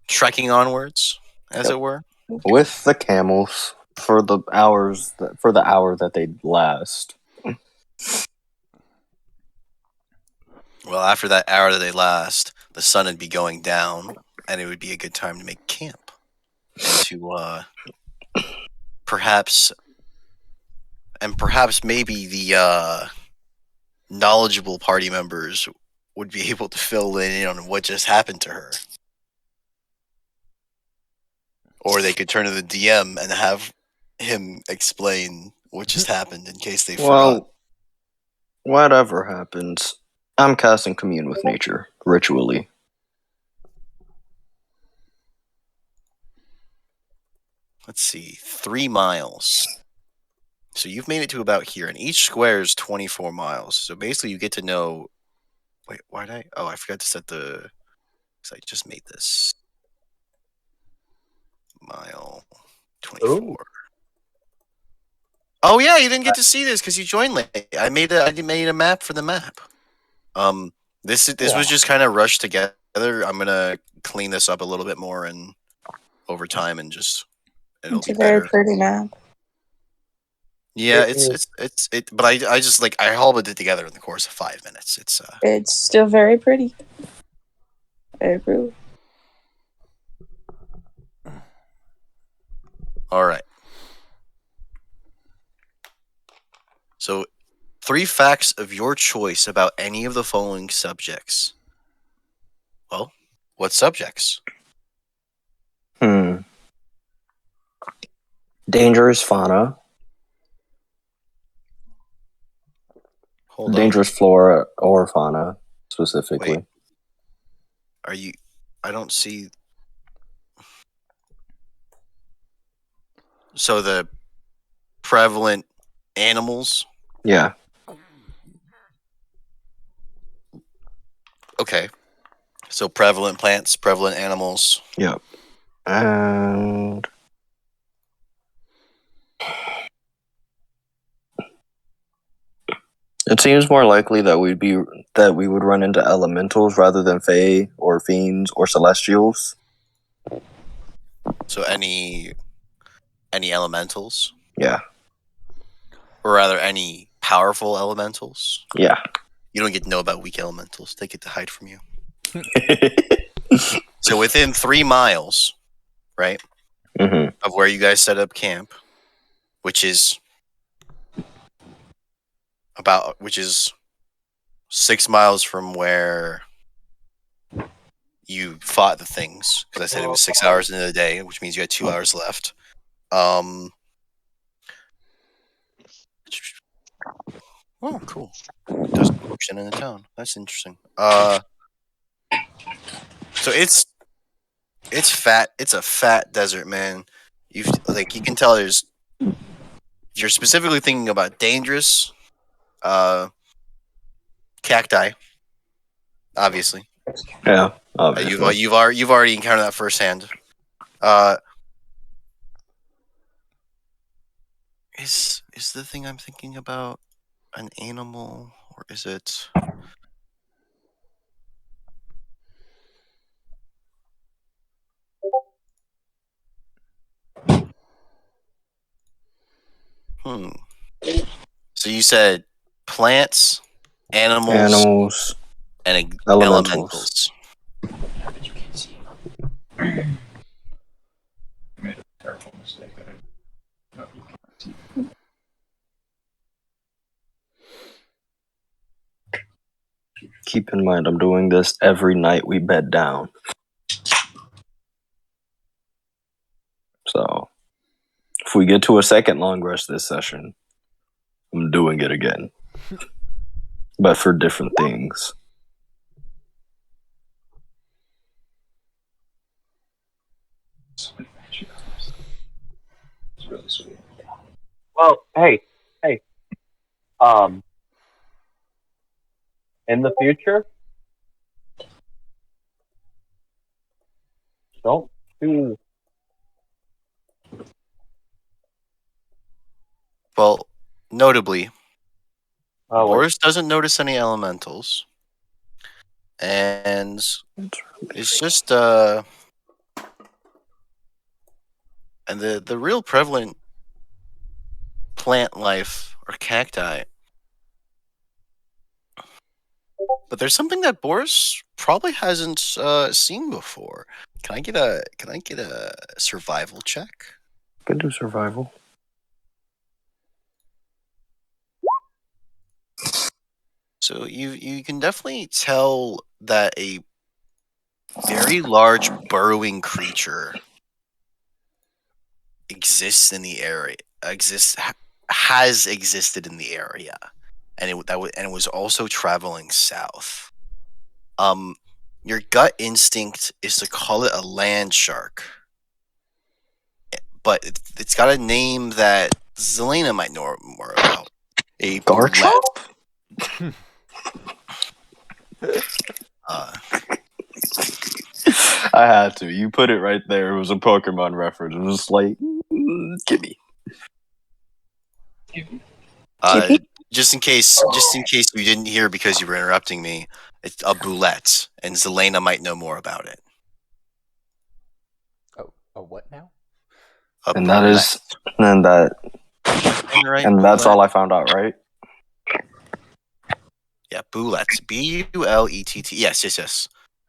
trekking onwards, as it were. With the camels for the hour that they last. Well, after that hour that they last, the sun would be going down, and it would be a good time to make camp and to perhaps maybe the knowledgeable party members would be able to fill in on what just happened to her. Or they could turn to the DM and have him explain what just happened in case they forgot. Well, whatever happens, I'm casting Commune with Nature, ritually. Let's see, 3 miles. So you've made it to about here, and each square is 24 miles. So basically you get to know... Wait, why did I... Oh, I forgot to set the... Because I just made this. Mile 24. Ooh. Oh yeah, you didn't get to see this because you joined late. I made a map for the map. This was just kind of rushed together. I'm gonna clean this up a little bit more and over time, and just it'll It's be a very better. pretty map. Yeah, It it's but I just like I hauled it together in the course of 5 minutes. It's still very pretty. I approve. All right. So, 3 facts of your choice about any of the following subjects. Well, what subjects? Dangerous fauna. Hold Dangerous flora or fauna, specifically. Wait. Are you... I don't see... So the prevalent animals? Yeah. Okay. So prevalent plants, prevalent animals. Yep. And... it seems more likely that we would run into elementals rather than fae or fiends or celestials. So any elementals? Yeah. Or rather, any powerful elementals? Yeah. You don't get to know about weak elementals. They get to hide from you. So within 3 miles, right, of where you guys set up camp, which is 6 miles from where you fought the things, because I said it was 6 hours into the day, which means you had 2 hours left. Oh, cool. Does function in the town. That's interesting. So it's fat. It's a fat desert, man. You can tell you're specifically thinking about dangerous cacti, obviously. Yeah, obviously. You've already encountered that firsthand. Is the thing I'm thinking about an animal, or is it? So you said plants, animals, and elementals. You can't see. I made a terrible mistake. No, you can't see. Keep in mind, I'm doing this every night we bed down. So, if we get to a second long rest this session, I'm doing it again. But for different things. It's really sweet. Well, hey. In the future, don't choose. Well, notably, Oh, wait. Boris doesn't notice any elementals. And it's just and the real prevalent plant life are cacti. But there's something that Boris probably hasn't seen before. Can I get a survival check? Can do survival. So you can definitely tell that a very large burrowing creature exists in the area. Has existed in the area, and it was also traveling south. Your gut instinct is to call it a land shark, but it's got a name that Zelena might know more about. A Garchomp? I had to. You put it right there. It was a Pokemon reference. It was just like, gimme. Just in case you didn't hear because you were interrupting me, it's a boulette, and Zelena might know more about it. Oh, a what now? And that is, and that, and that's all I found out, right? Yeah, boulettes. Bullett. Yes.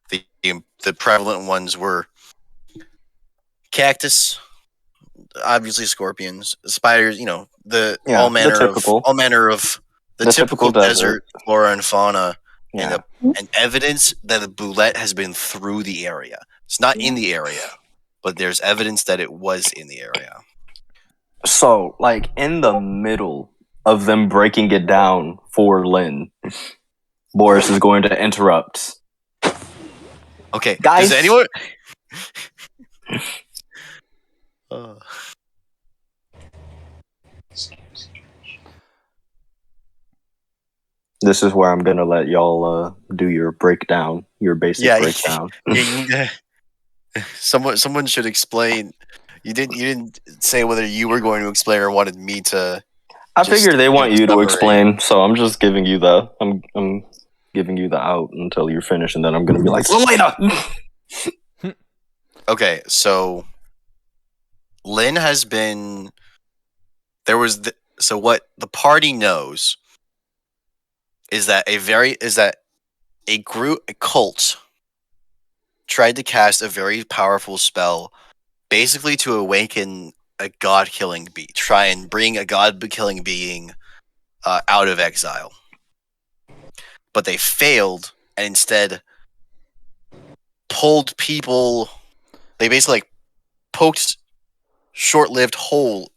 The prevalent ones were cactus, obviously scorpions, spiders. You know, all manner of the typical desert flora and fauna, and evidence that the boulette has been through the area. It's not in the area, but there's evidence that it was in the area. So, like, in the middle of them breaking it down for Lynn, Boris is going to interrupt. Okay, guys. Does anyone? This is where I'm gonna let y'all do your breakdown, your basic breakdown. Someone should explain. You didn't say whether you were going to explain or wanted me to. I figure they want you to explain, so I'm just giving you the I'm giving you the out until you're finished, and then I'm gonna be like, Zelena! Okay, so Lynn has been. So what the party knows is that a cult tried to cast a very powerful spell, basically to awaken a god-killing being, try and bring a god-killing being out of exile. But they failed, and instead pulled people. They basically poked holes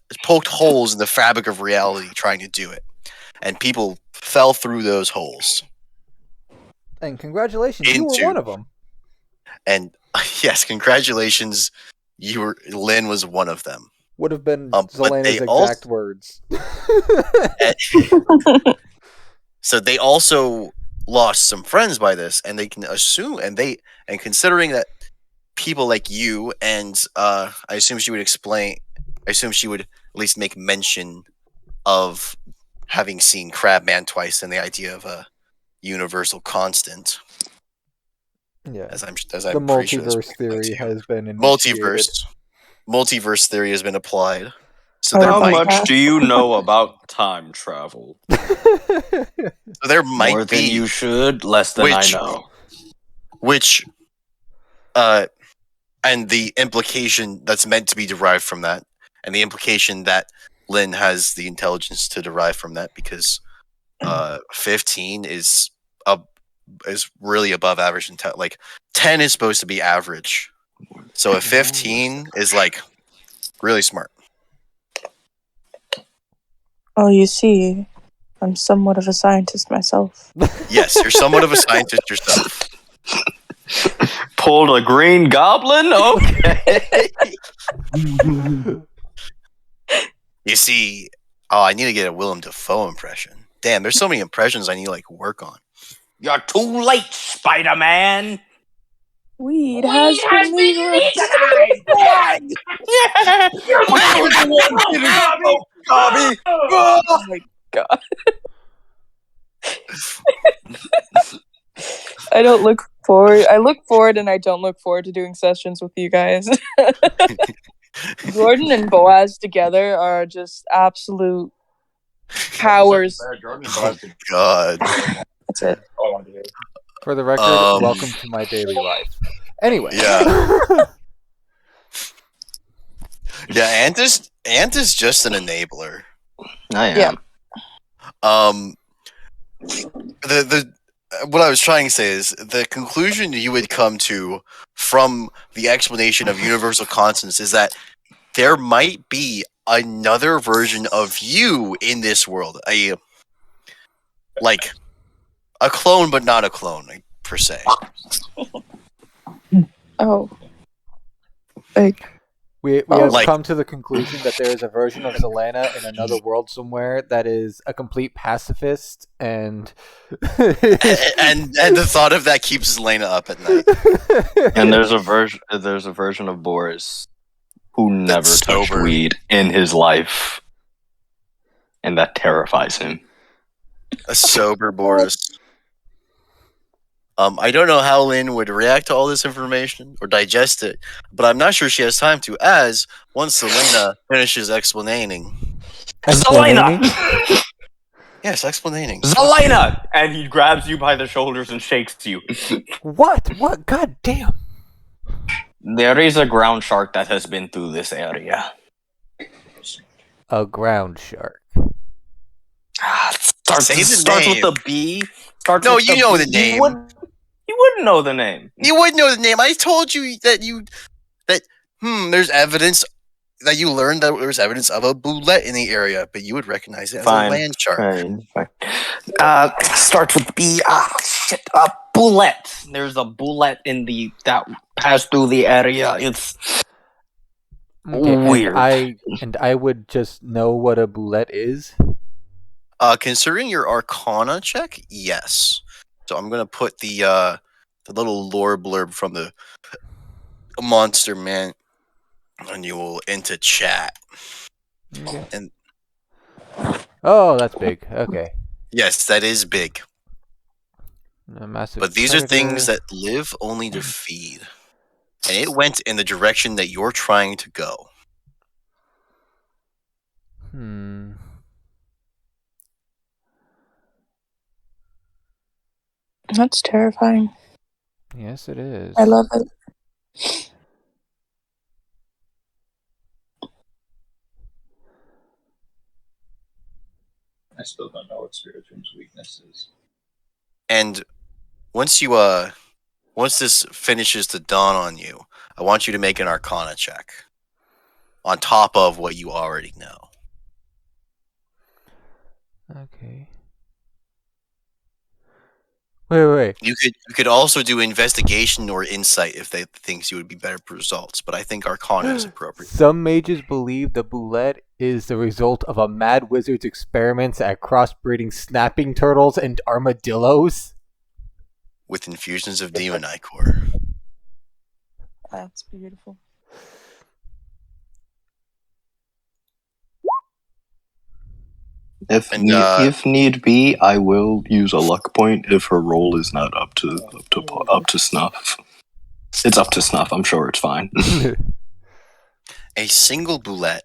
in the fabric of reality trying to do it, and people fell through those holes. And congratulations, you were one of them. And yes, congratulations, Lynn was one of them. Would have been Zelena's exact words. So they also lost some friends by this, and they can assume, and considering that people like you and I assume she would at least make mention of having seen Crabman twice and the idea of a universal constant. Yeah, as I'm the multiverse theory has been initiated. Multiverse theory has been applied. So how much do you know about time travel? So there might more be than you should, less than I know. And the implication that's meant to be derived from that, and the implication that Lynn has the intelligence to derive from that, because 15 is really above average. Like 10 is supposed to be average, so a 15 is like really smart. Oh, you see, I'm somewhat of a scientist myself. Yes, you're somewhat of a scientist yourself. Pulled a green goblin? Okay. You see, I need to get a Willem Dafoe impression. Damn, there's so many impressions I need to work on. You're too late, Spider-Man. Weed has been legalized. Oh my god. I don't look forward. I look forward, and I don't look forward to doing sessions with you guys. Jordan and Boaz together are just absolute powers. Oh God. That's it. For the record, welcome to my daily life. Anyway. Yeah. Yeah, Ant is just an enabler. I am. Yeah. The what I was trying to say is the conclusion you would come to from the explanation of universal constants is that there might be another version of you in this world, a clone, but not a clone per se. Oh. Like, We have Like- come to the conclusion that there is a version of Zelena in another world somewhere that is a complete pacifist and and the thought of that keeps Elena up at night. And there's a version of Boris who never That's touched sober. weed in his life, and that terrifies him. A sober Boris. I don't know how Lynn would react to all this information or digest it, but I'm not sure she has time to, as once Selena finishes explaining. Zelena! Yes, explaining. Zelena! And he grabs you by the shoulders and shakes you. What? God damn. There is a ground shark that has been through this area. A ground shark. Starts Say the starts name. with the B. Starts No, with you know the B. name. You wouldn't know the name. You would know the name. I told you that there's evidence that you learned that there's evidence of a boulette in the area, but you would recognize it as Fine. a land shark. Fine. Starts with B. Shit. Boulette. There's a boulette that passed through the area. It's Okay, weird. And I would just know what a boulette is. Considering your Arcana check, yes. So I'm gonna put the little lore blurb from the Monster Manual into chat. Okay. And Oh, that's big. Okay. yes, that is big. A massive But these are things predator. that live only to feed. And it went in the direction that you're trying to go. that's terrifying. Yes, it is. I love it. I still don't know what Spiritom's weakness is. And once this finishes to dawn on you, I want you to make an Arcana check. On top of what you already know. Okay. Wait. You could also do investigation or insight if they thinks you would be better results, but I think Arcana is appropriate. Some mages believe the boulette is the result of a mad wizard's experiments at crossbreeding snapping turtles and armadillos. With infusions of demon ichor. That's beautiful. If And, if need be, I will use a luck point if her roll is not up to snuff. It's up to snuff. I'm sure it's fine. A single boulette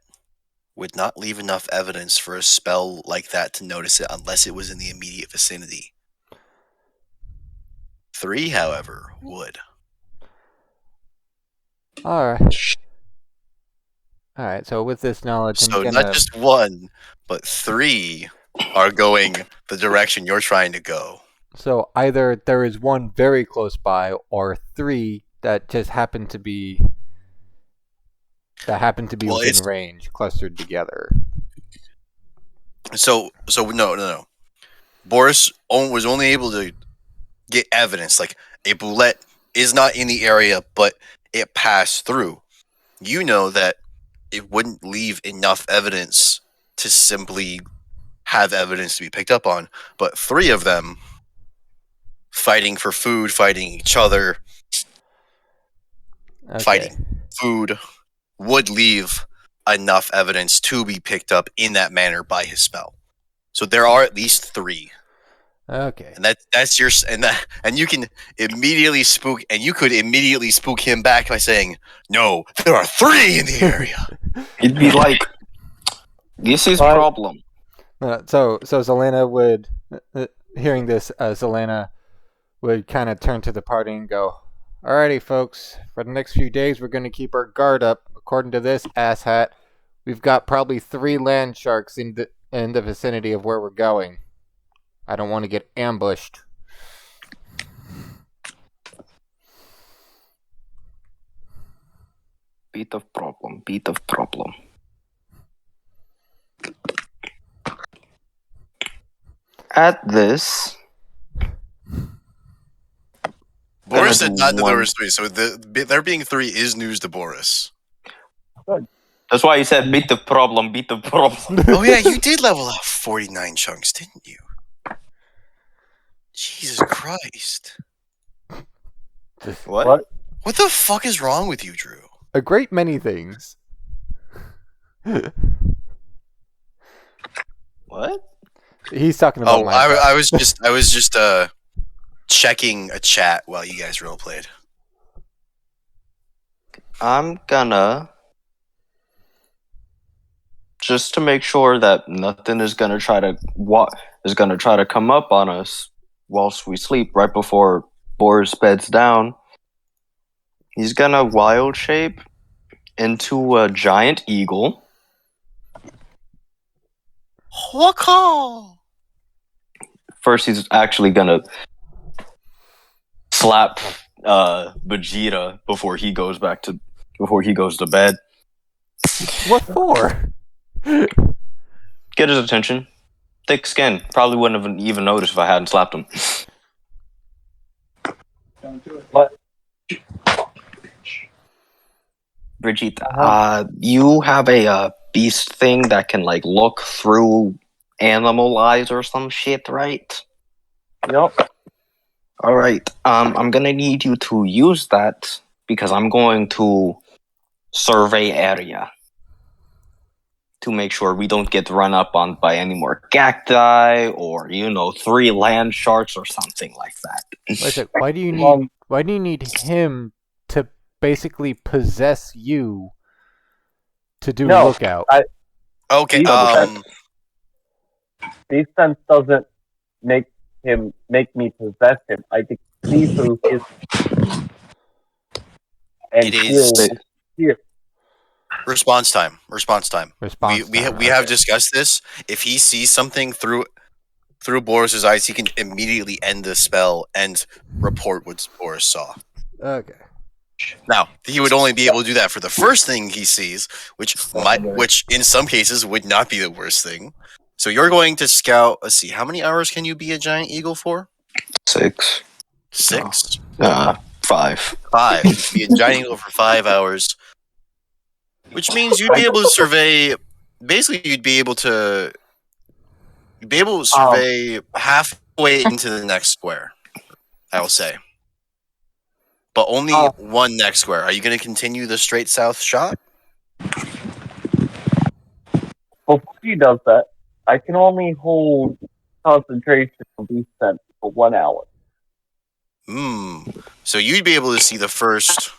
would not leave enough evidence for a spell like that to notice it unless it was in the immediate vicinity. 3, however, would. Alright, so with this knowledge, So I'm gonna... not just 1, but 3 are going the direction you're trying to go. So either there is one very close by, or 3 that just happen to be Well, within it's- range, clustered together. So no. Boris was only able to get evidence, like a boulette is not in the area, but it passed through. You know that it wouldn't leave enough evidence to simply have evidence to be picked up on, but 3 of them fighting for food, fighting each other, Okay. fighting food, would leave enough evidence to be picked up in that manner by his spell. So there are at least 3. Okay. And that's your and you can immediately spook, and you could immediately spook him back by saying, "No, there are 3 in the area." He'd be like, "This is problem." So Zelena would, hearing this, Zelena would kind of turn to the party and go, "Alrighty, folks. For the next few days, we're going to keep our guard up. According to this asshat, we've got probably 3 land sharks in the vicinity of where we're going. I don't want to get ambushed." Bit of problem. At this, Boris Gonna said do not that there one- was 3, so there being 3 is news to Boris. that's why he said bit of problem. Oh yeah, you did level up 49 chunks, didn't you? Jesus Christ. What? What the fuck is wrong with you, Drew? A great many things. What? He's talking about Oh, my. I was just checking a chat while you guys roleplayed. I'm gonna, just to make sure that nothing is gonna try to come up on us whilst we sleep right before Boris beds down. He's gonna wild shape into a giant eagle. Waka! First, he's actually gonna slap Vegeta before he goes to bed. What for? Get his attention. Thick skin. Probably wouldn't have even noticed if I hadn't slapped him. Don't do it. What? Vegeta, you have a beast thing that can like look through animal eyes or some shit, right? Yep. All right. I'm gonna need you to use that because I'm going to survey area to make sure we don't get run up on by any more cacti or 3 land sharks or something like that. Wait a sec, why do you need him to basically possess you to do lookout? Okay, Beast sense doesn't make me possess him. I can see through his and it is here. response time. We have Okay. discussed this. If he sees something through Boris's eyes, he can immediately end the spell and report what Boris saw. Okay. Now, he would only be able to do that for the first thing he sees, which in some cases would not be the worst thing. So you're going to scout. Let's see, how many hours can you be a giant eagle for? 6. 6? 5. 5. Be a giant eagle for 5 hours, which means you'd be able to survey. Basically, you'd be able to survey halfway into the next square. I will say. But only one next square. Are you going to continue the straight south shot? Before he does that, I can only hold concentration of beast sense for 1 hour. So you'd be able to see the first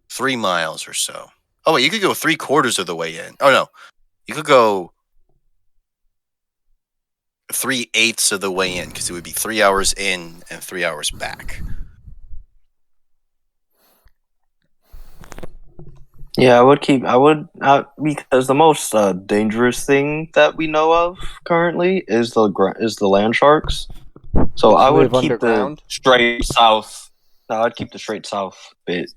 3 miles or so. Oh wait, you could go 3/4 of the way in. Oh no, you could go 3/8 of the way in because it would be 3 hours in and 3 hours back. Yeah, I would because the most dangerous thing that we know of currently is the land sharks. So I would live keep underground? the straight south. No, I'd keep the straight south bit.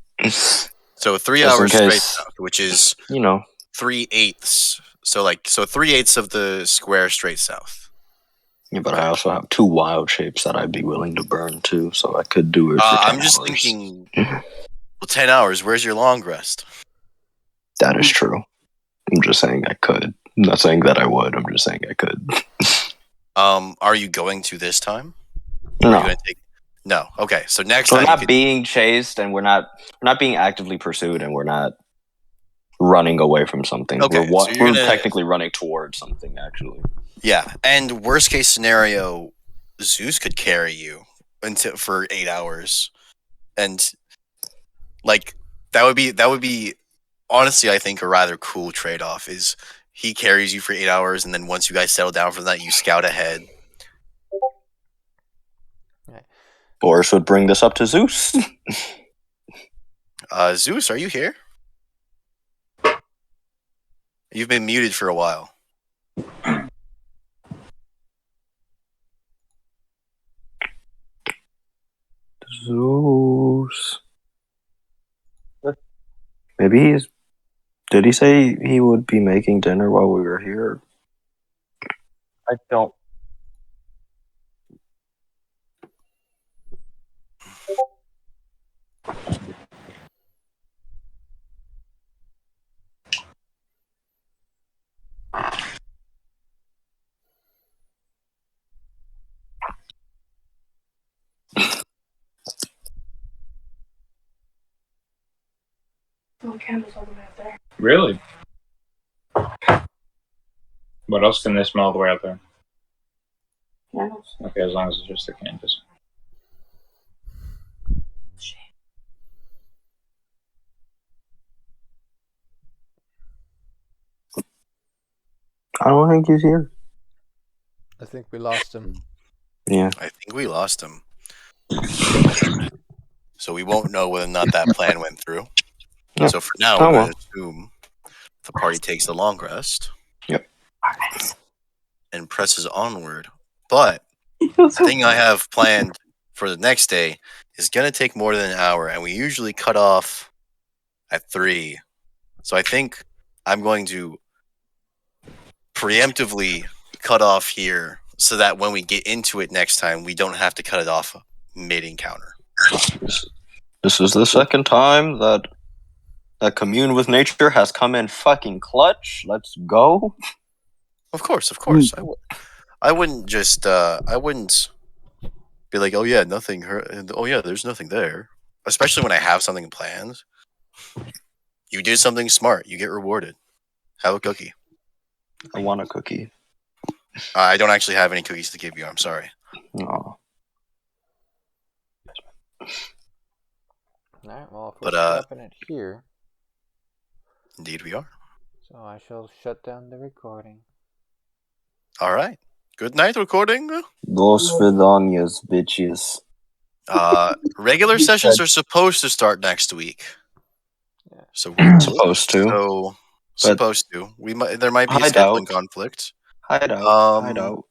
So 3 Just in hours straight case. south, which is 3/8. So 3/8 of the square straight south. Yeah, but I also have 2 wild shapes that I'd be willing to burn too, so I could do it for 10 I'm just hours. thinking. Well, 10 hours. Where's your long rest? That is true. I'm just saying I could. I'm not saying that I would. I'm just saying I could. Are you going to this time? Or are No. you gonna take... No. Okay. So next We're time not being chased, and we're not being actively pursued, and we're not running away from something. Okay, We're so you're gonna... technically running towards something, actually. Yeah, and worst case scenario, Zeus could carry you for 8 hours, and like that would be honestly, I think, a rather cool trade-off. Is he carries you for 8 hours, and then once you guys settle down from that, you scout ahead. Boris would bring this up to Zeus. Zeus, are you here? You've been muted for a while. Zeus. Maybe he's. Did he say he would be making dinner while we were here? I don't. Oh, candles all the way out there. Really? What else can they smell all the way out there? Candles. Okay, as long as it's just the candles. I don't think he's here. I think we lost him. Yeah. I think we lost him. So we won't know whether or not that plan went through. Yep. So for now, we're going to assume the party takes a long rest. Yep. And presses onward. But the thing I have planned for the next day is going to take more than an hour, and we usually cut off at 3. So I think I'm going to preemptively cut off here so that when we get into it next time, we don't have to cut it off mid-encounter. This is the second time that Commune with Nature has come in fucking clutch. Let's go. Of course. I wouldn't just, I wouldn't be like, oh yeah, nothing hurt. Oh yeah, there's nothing there. Especially when I have something planned. You did something smart. You get rewarded. Have a cookie. I want a cookie. I don't actually have any cookies to give you. I'm sorry. No. Alright, well, if we're stopping it here. Indeed we are. So I shall shut down the recording. Alright. Good night, recording. Dos vidanias, bitches. Regular sessions are supposed to start next week. Yeah. So we're supposed to. So supposed to. There might be a scheduling conflict. Hideout.